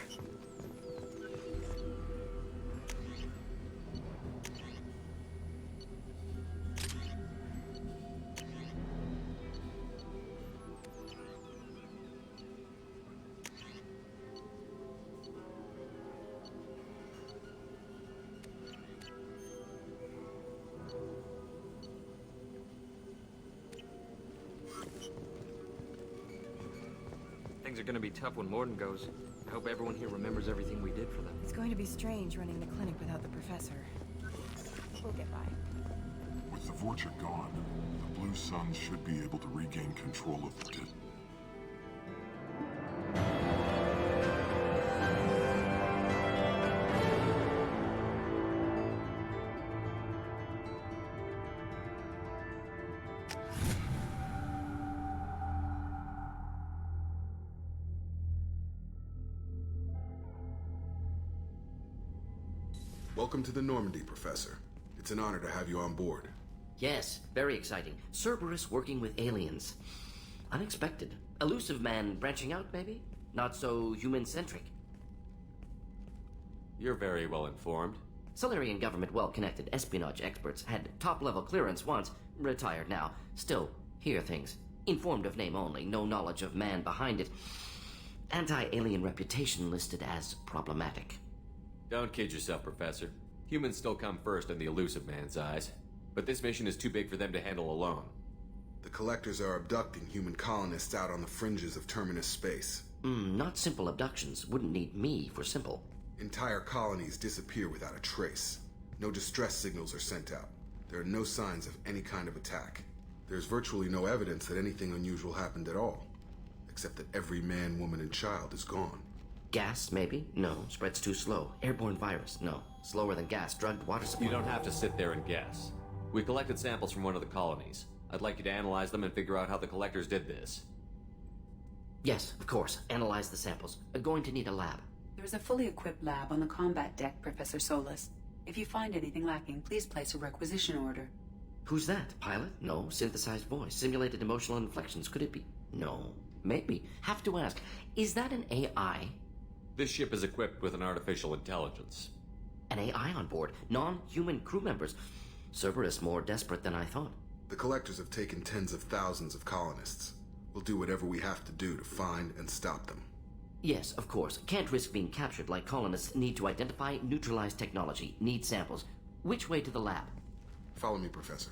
Things are gonna be tough when Morden goes. I hope everyone here remembers everything we did for them. It's going to be strange running the clinic without the professor. We'll get by. With the Vorcha gone, the Blue Suns should be able to regain control of the Welcome to the Normandy, Professor. It's an honor to have you on board. Yes, very exciting. Cerberus working with aliens. Unexpected. Elusive man branching out, maybe? Not so human-centric. You're very well informed. Solarian government well-connected espionage experts had top-level clearance once, retired now. Still, hear things. Informed of name only, no knowledge of man behind it. Anti-alien reputation listed as problematic. Don't kid yourself, Professor. Humans still come first in the elusive man's eyes. But this mission is too big for them to handle alone. The Collectors are abducting human colonists out on the fringes of Terminus space. Not simple abductions. Wouldn't need me for simple. Entire colonies disappear without a trace. No distress signals are sent out. There are no signs of any kind of attack. There's virtually no evidence that anything unusual happened at all. Except that every man, woman, and child is gone. Gas, maybe? No. Spreads too slow. Airborne virus? No. Slower than gas. Drugged water supply? You don't have to sit there and guess. We collected samples from one of the colonies. I'd like you to analyze them and figure out how the Collectors did this. Yes, of course. Analyze the samples. Going to need a lab. There's a fully equipped lab on the combat deck, Professor Solis. If you find anything lacking, please place a requisition order. Who's that? Pilot? No. Synthesized voice. Simulated emotional inflections. Could it be? No. Maybe. Have to ask. Is that an AI? This ship is equipped with an artificial intelligence. An AI on board? Non-human crew members? Cerberus more desperate than I thought. The Collectors have taken tens of thousands of colonists. We'll do whatever we have to do to find and stop them. Yes, of course. Can't risk being captured like colonists need to identify, neutralize technology, need samples. Which way to the lab? Follow me, Professor.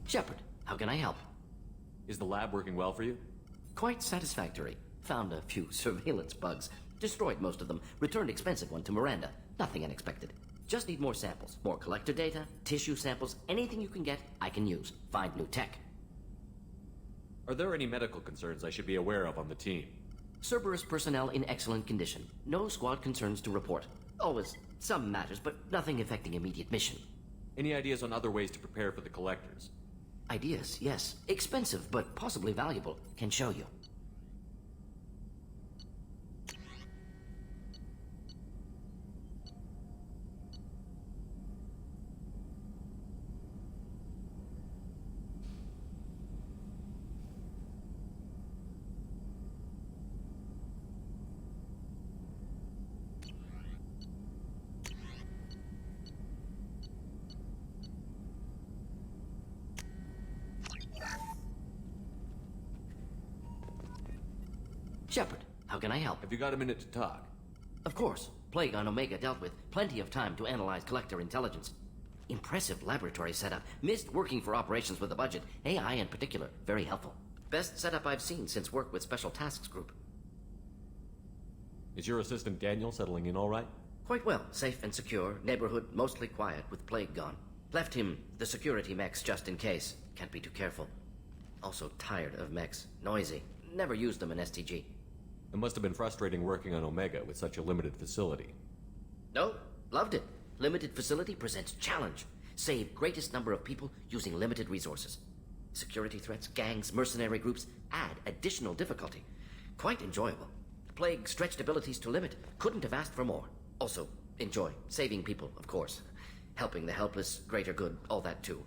Shepard, how can I help? Is the lab working well for you? Quite satisfactory. Found a few surveillance bugs. Destroyed most of them. Returned expensive one to Miranda. Nothing unexpected. Just need more samples. More collector data, tissue samples, anything you can get, I can use. Find new tech. Are there any medical concerns I should be aware of on the team? Cerberus personnel in excellent condition. No squad concerns to report. Always some matters, but nothing affecting immediate mission. Any ideas on other ways to prepare for the collectors? Ideas, yes. Expensive, but possibly valuable. Can show you. Shepard, how can I help? Have you got a minute to talk? Of course. Plague on Omega dealt with. Plenty of time to analyze collector intelligence. Impressive laboratory setup. Missed working for operations with a budget. AI in particular. Very helpful. Best setup I've seen since work with Special Tasks Group. Is your assistant Daniel settling in all right? Quite well. Safe and secure. Neighborhood mostly quiet with Plague gone. Left him the security mechs just in case. Can't be too careful. Also tired of mechs. Noisy. Never used them in STG. It must have been frustrating working on Omega with such a limited facility. No, loved it. Limited facility presents challenge. Save greatest number of people using limited resources. Security threats, gangs, mercenary groups add additional difficulty. Quite enjoyable. Plague stretched abilities to limit. Couldn't have asked for more. Also, enjoy. Saving people, of course. Helping the helpless, greater good, all that too.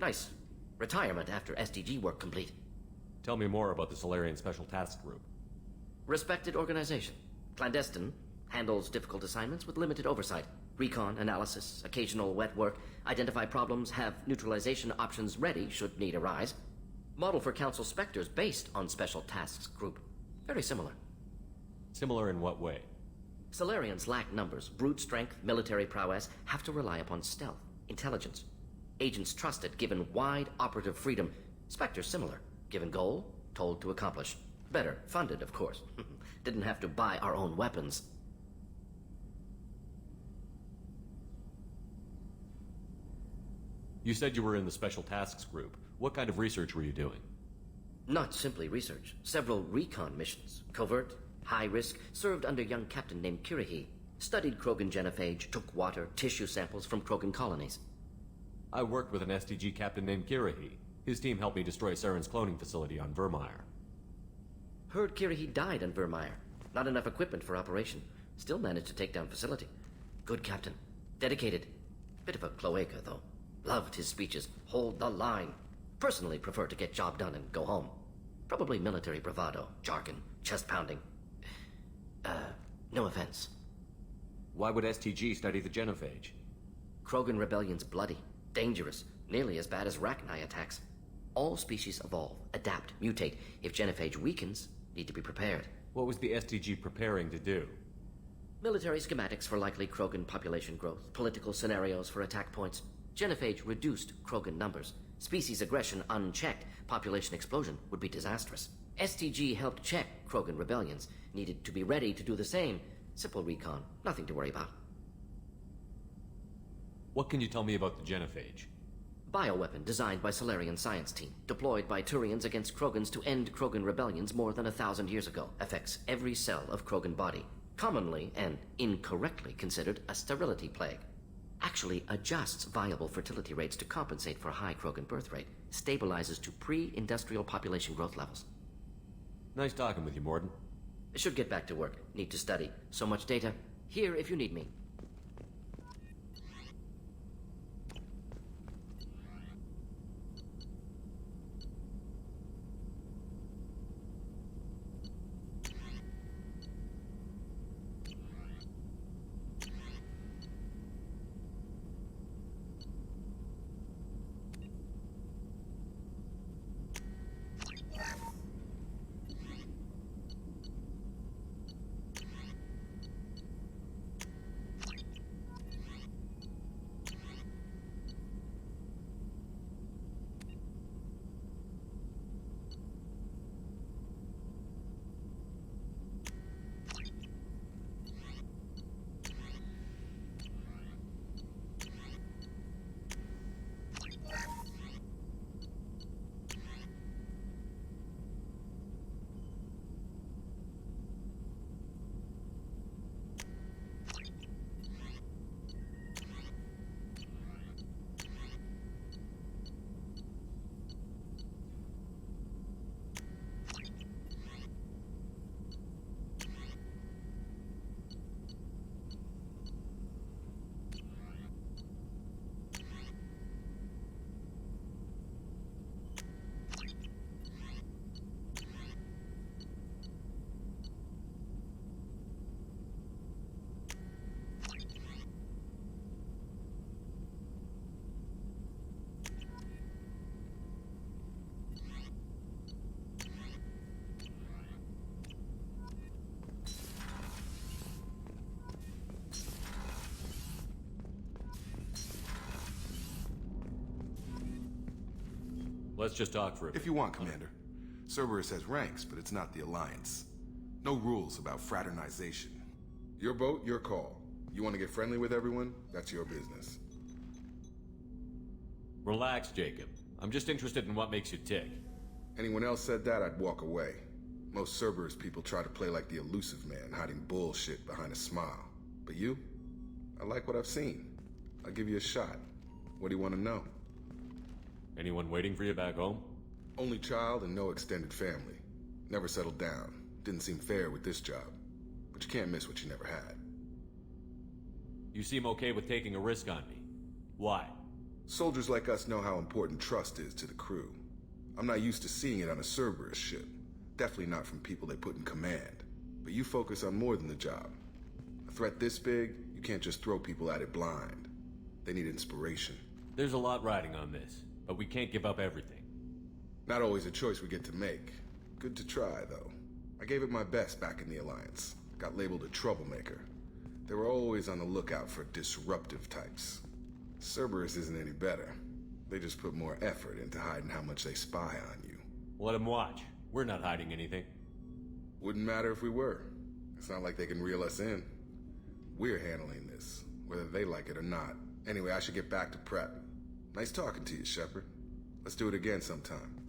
Nice. Retirement after SDG work complete. Tell me more about the Solarian Special Task Group. Respected organization. Clandestine. Handles difficult assignments with limited oversight. Recon, analysis, occasional wet work. Identify problems, have neutralization options ready should need arise. Model for Council Spectres based on Special Tasks Group. Very similar. Similar in what way? Solarians lack numbers, brute strength, military prowess, have to rely upon stealth, intelligence. Agents trusted, given wide operative freedom. Spectres similar, given goal, told to accomplish. Better funded, of course. Didn't have to buy our own weapons. You said you were in the Special Tasks Group. What kind of research were you doing? Not simply research. Several recon missions. Covert, high risk, served under young captain named Kirihi. Studied Krogan genophage, took water, tissue samples from Krogan colonies. I worked with an STG captain named Kirihi. His team helped me destroy Saren's cloning facility on Vermeer. Heard Kirihi died on Vermeer. Not enough equipment for operation. Still managed to take down facility. Good captain. Dedicated. Bit of a cloaca, though. Loved his speeches. Hold the line. Personally prefer to get job done and go home. Probably military bravado, jargon, chest pounding. No offense. Why would STG study the genophage? Krogan rebellion's bloody, dangerous, nearly as bad as Rachni attacks. All species evolve, adapt, mutate. If genophage weakens, need to be prepared. What was the STG preparing to do? Military schematics for likely Krogan population growth, political scenarios for attack points. Genophage reduced Krogan numbers. Species aggression unchecked, population explosion would be disastrous. STG helped check Krogan rebellions, needed to be ready to do the same. Simple recon, nothing to worry about. What can you tell me about the genophage? Bioweapon designed by Solarian science team, deployed by Turians against Krogans to end Krogan rebellions more than 1,000 years ago. Affects every cell of Krogan body. Commonly and incorrectly considered a sterility plague. Actually adjusts viable fertility rates to compensate for high Krogan birth rate. Stabilizes to pre-industrial population growth levels. Nice talking with you, Morden. Should get back to work. Need to study. So much data. Here if you need me. Let's just talk for a bit. If you want, Commander. Cerberus has ranks, but it's not the Alliance. No rules about fraternization. Your boat, your call. You want to get friendly with everyone? That's your business. Relax, Jacob. I'm just interested in what makes you tick. Anyone else said that, I'd walk away. Most Cerberus people try to play like the elusive man, hiding bullshit behind a smile. But you? I like what I've seen. I'll give you a shot. What do you want to know? Anyone waiting for you back home? Only child and no extended family. Never settled down. Didn't seem fair with this job. But you can't miss what you never had. You seem okay with taking a risk on me. Why? Soldiers like us know how important trust is to the crew. I'm not used to seeing it on a Cerberus ship. Definitely not from people they put in command. But you focus on more than the job. A threat this big, you can't just throw people at it blind. They need inspiration. There's a lot riding on this, but we can't give up everything. Not always a choice we get to make. Good to try, though. I gave it my best back in the Alliance. Got labeled a troublemaker. They were always on the lookout for disruptive types. Cerberus isn't any better. They just put more effort into hiding how much they spy on you. Let them watch. We're not hiding anything. Wouldn't matter if we were. It's not like they can reel us in. We're handling this, whether they like it or not. Anyway, I should get back to prep. Nice talking to you, Shepard. Let's do it again sometime.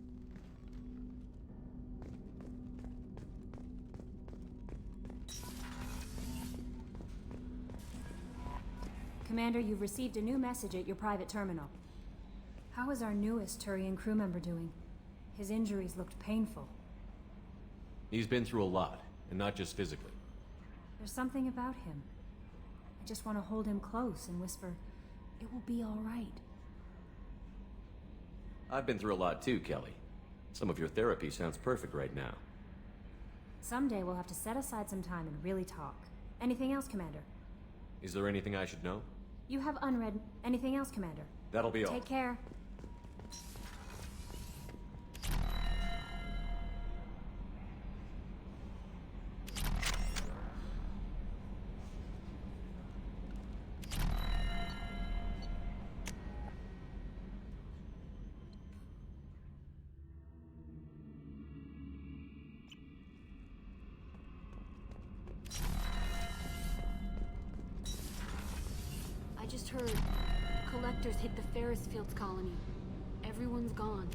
Commander, you've received a new message at your private terminal. How is our newest Turian crew member doing? His injuries looked painful. He's been through a lot, and not just physically. There's something about him. I just want to hold him close and whisper, "It will be all right." I've been through a lot too, Kelly. Some of your therapy sounds perfect right now. Someday we'll have to set aside some time and really talk. Anything else, Commander? Is there anything I should know? You have unread. Anything else, Commander? That'll be all. Take care. I just heard collectors hit the Ferris Fields colony. Everyone's gone.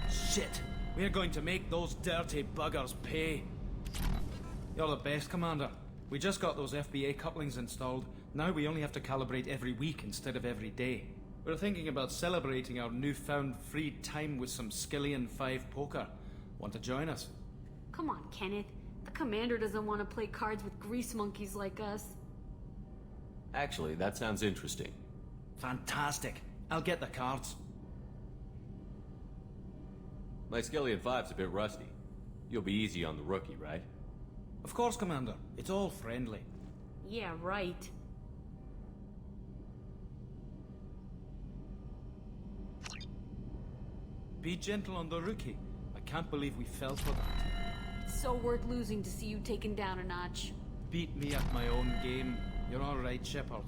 Shit! We're going to make those dirty buggers pay. You're the best, Commander. We just got those FBA couplings installed. Now we only have to calibrate every week instead of every day. We're thinking about celebrating our newfound free time with some Skillian 5 poker. Want to join us? Come on, Kenneth. The commander doesn't want to play cards with grease monkeys like us. Actually, that sounds interesting. Fantastic. I'll get the cards. My Skillian 5's a bit rusty. You'll be easy on the rookie, right? Of course, Commander. It's all friendly. Yeah, right. Be gentle on the rookie. I can't believe we fell for that. It's so worth losing to see you taken down a notch. Beat me at my own game. You're all right, Shepard.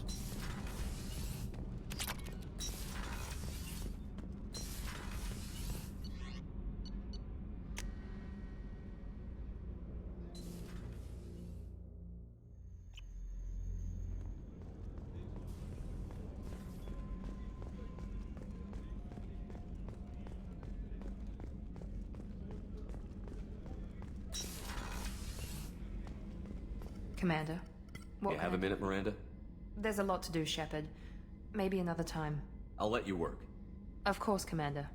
Commander, what You have a minute, Miranda? There's a lot to do, Shepard. Maybe another time. I'll let you work. Of course, Commander.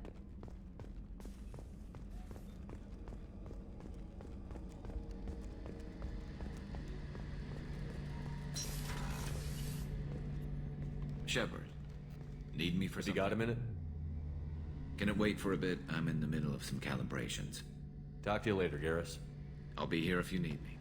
Shepard, need me for something? You got a minute? Can it wait for a bit? I'm in the middle of some calibrations. Talk to you later, Garrus. I'll be here if you need me.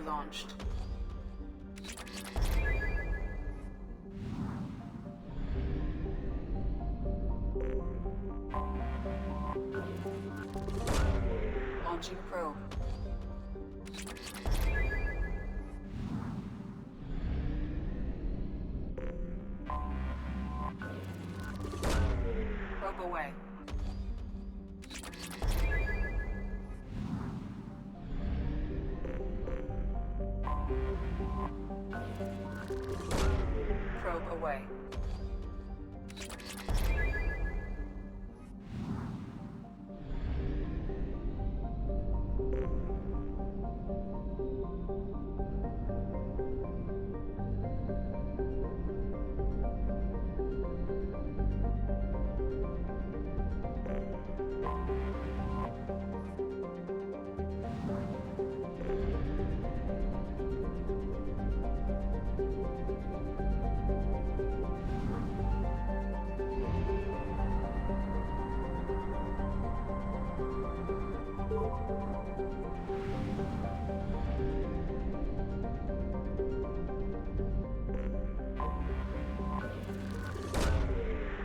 Probe launched. Launching probe. Probe away. Probe away.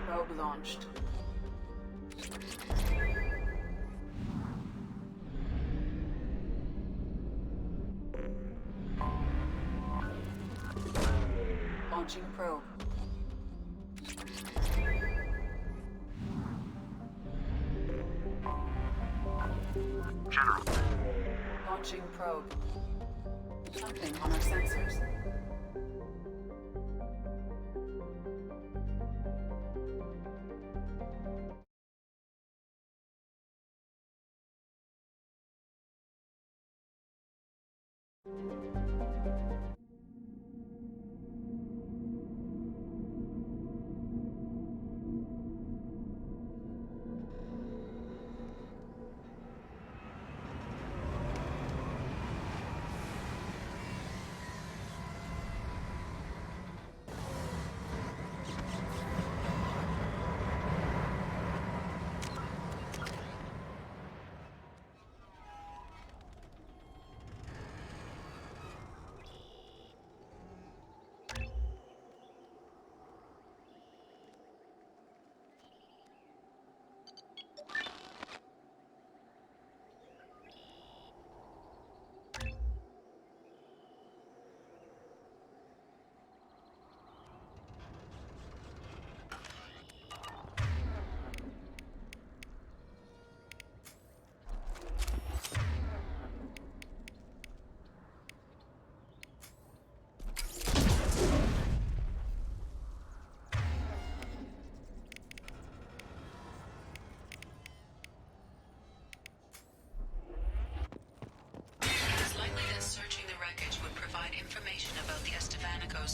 Probe launched. Launching probe. General. Launching probe. Nothing on our sensors.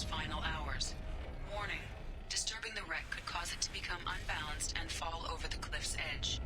Final hours. Warning. Disturbing the wreck could cause it to become unbalanced and fall over the cliff's edge.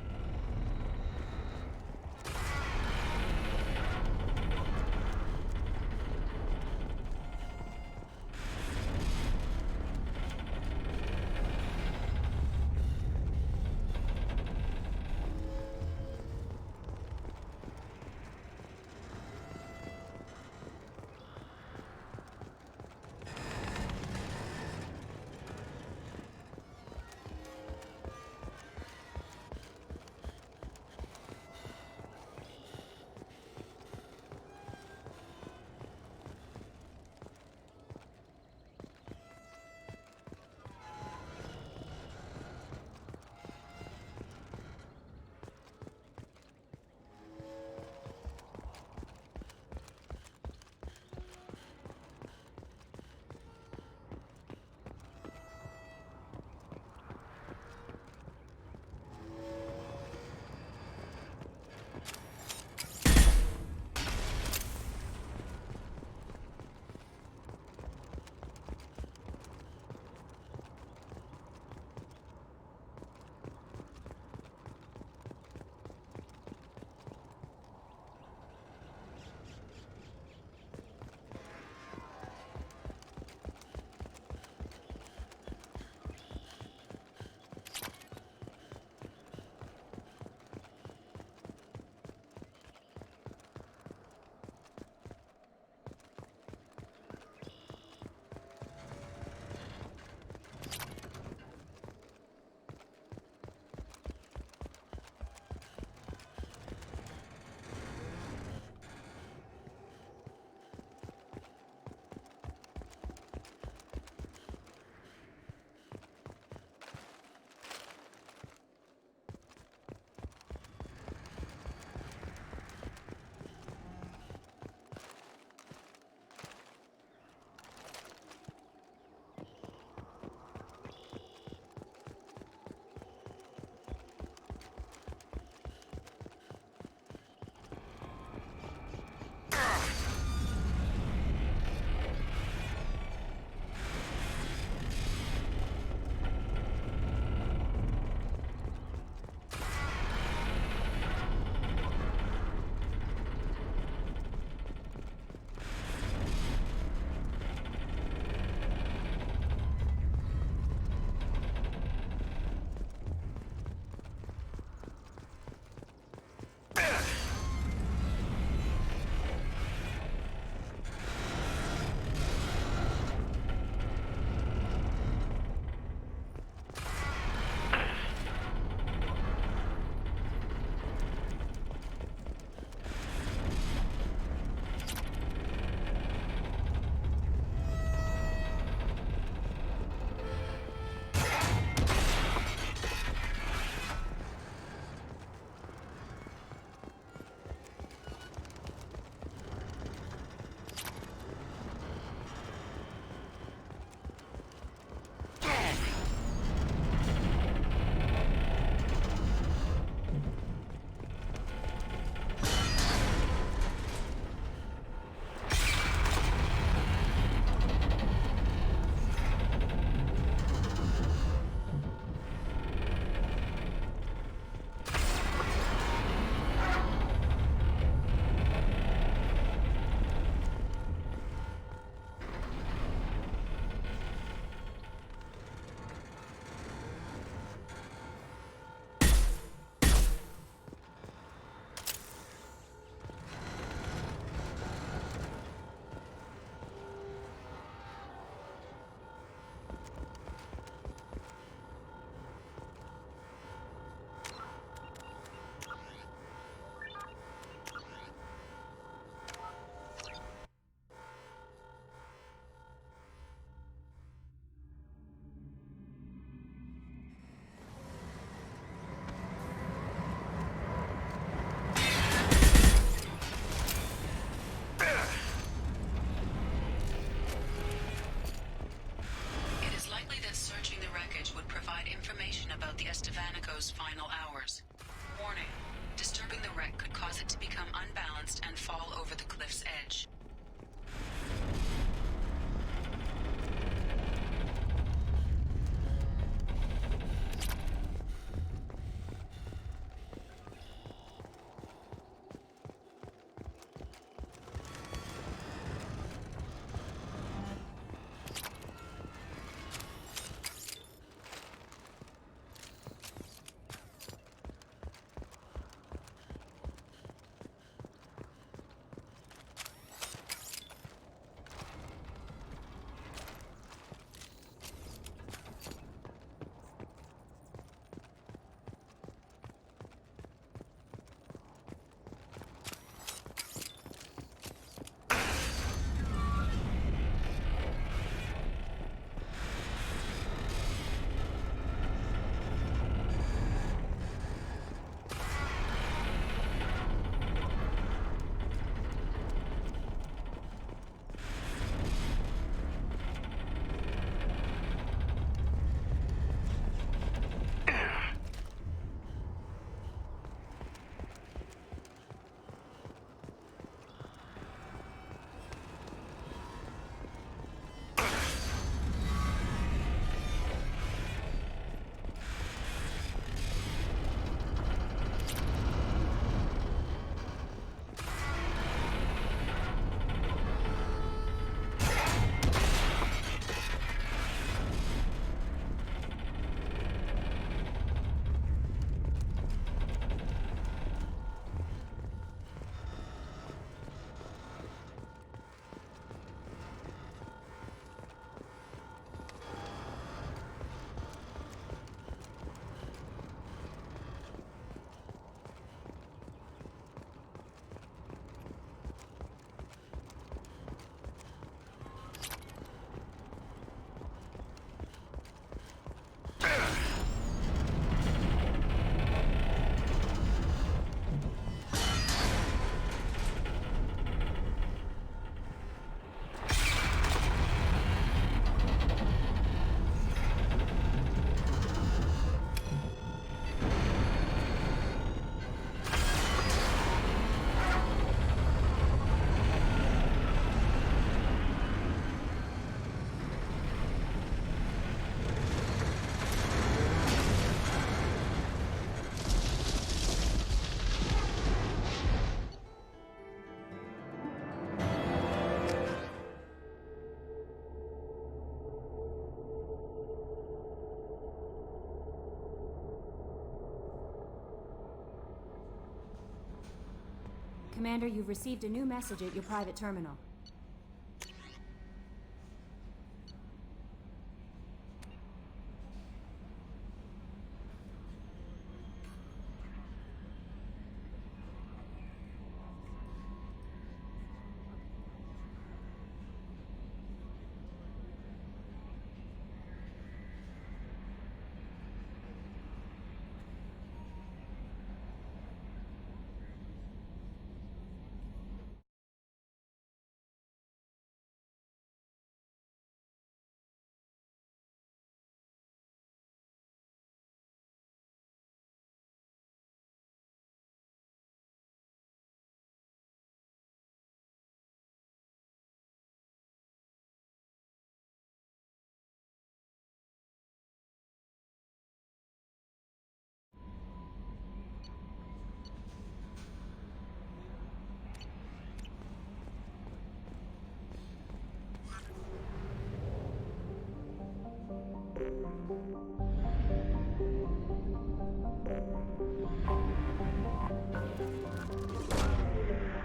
Commander, you've received a new message at your private terminal.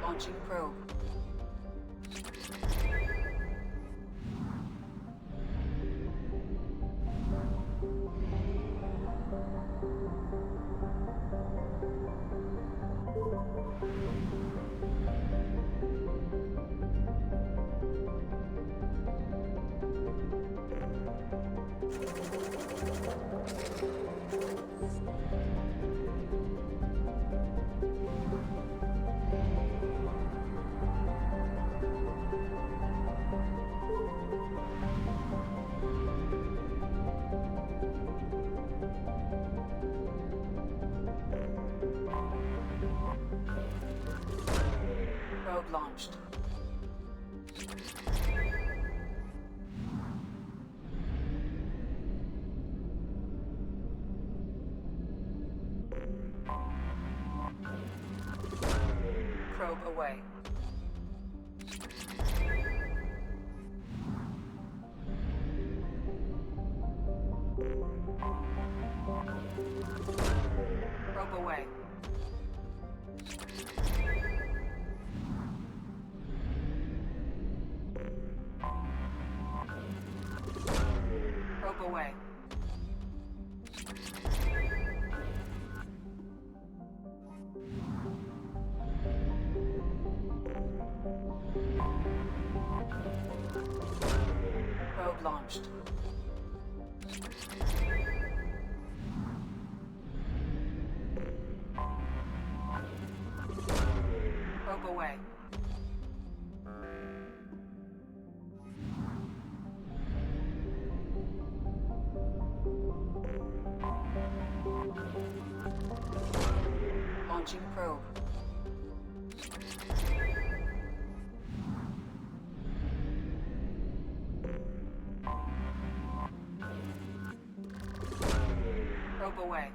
Launching probe. Probe launched. Probe away. Probe away. Probe away. Probe launched. Probe away. Launching probe. Probe away.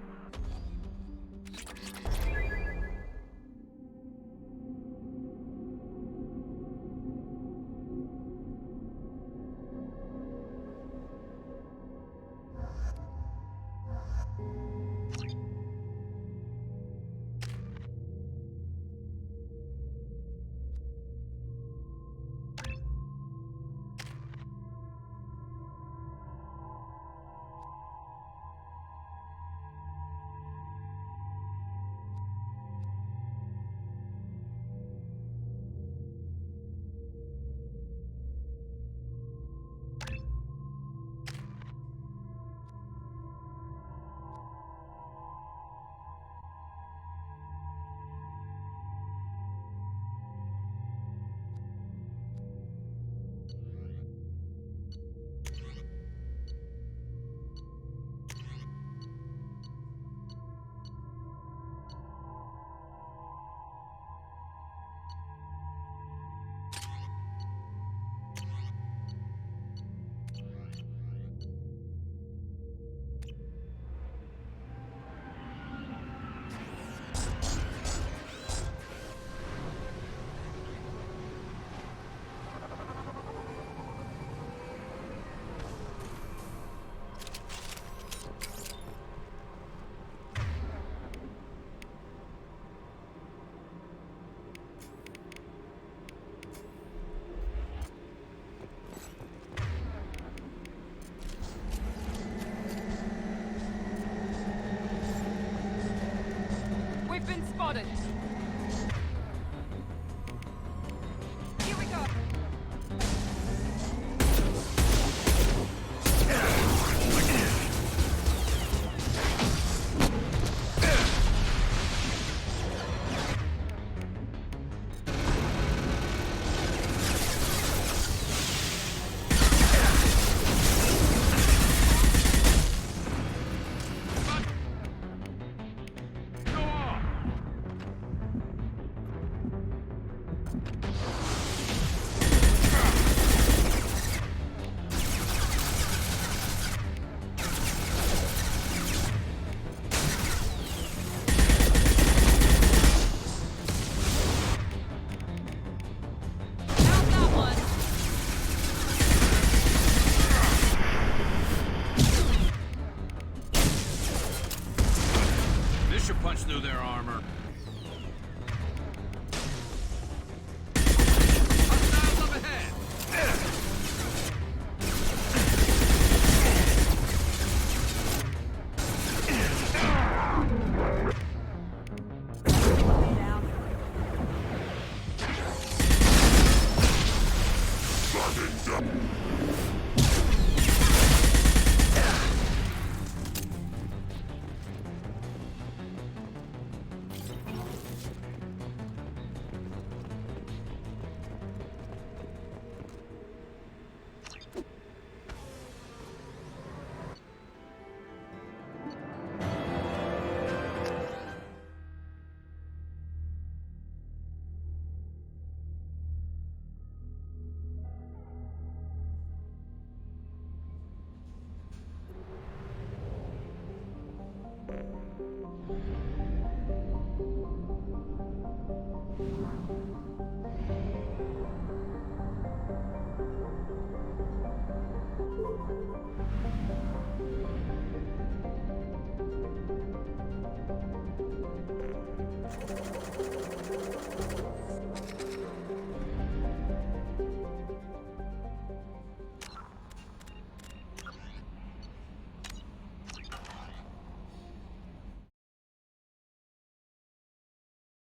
spotted! Here we go! This should punch through their armor. Hostiles up ahead!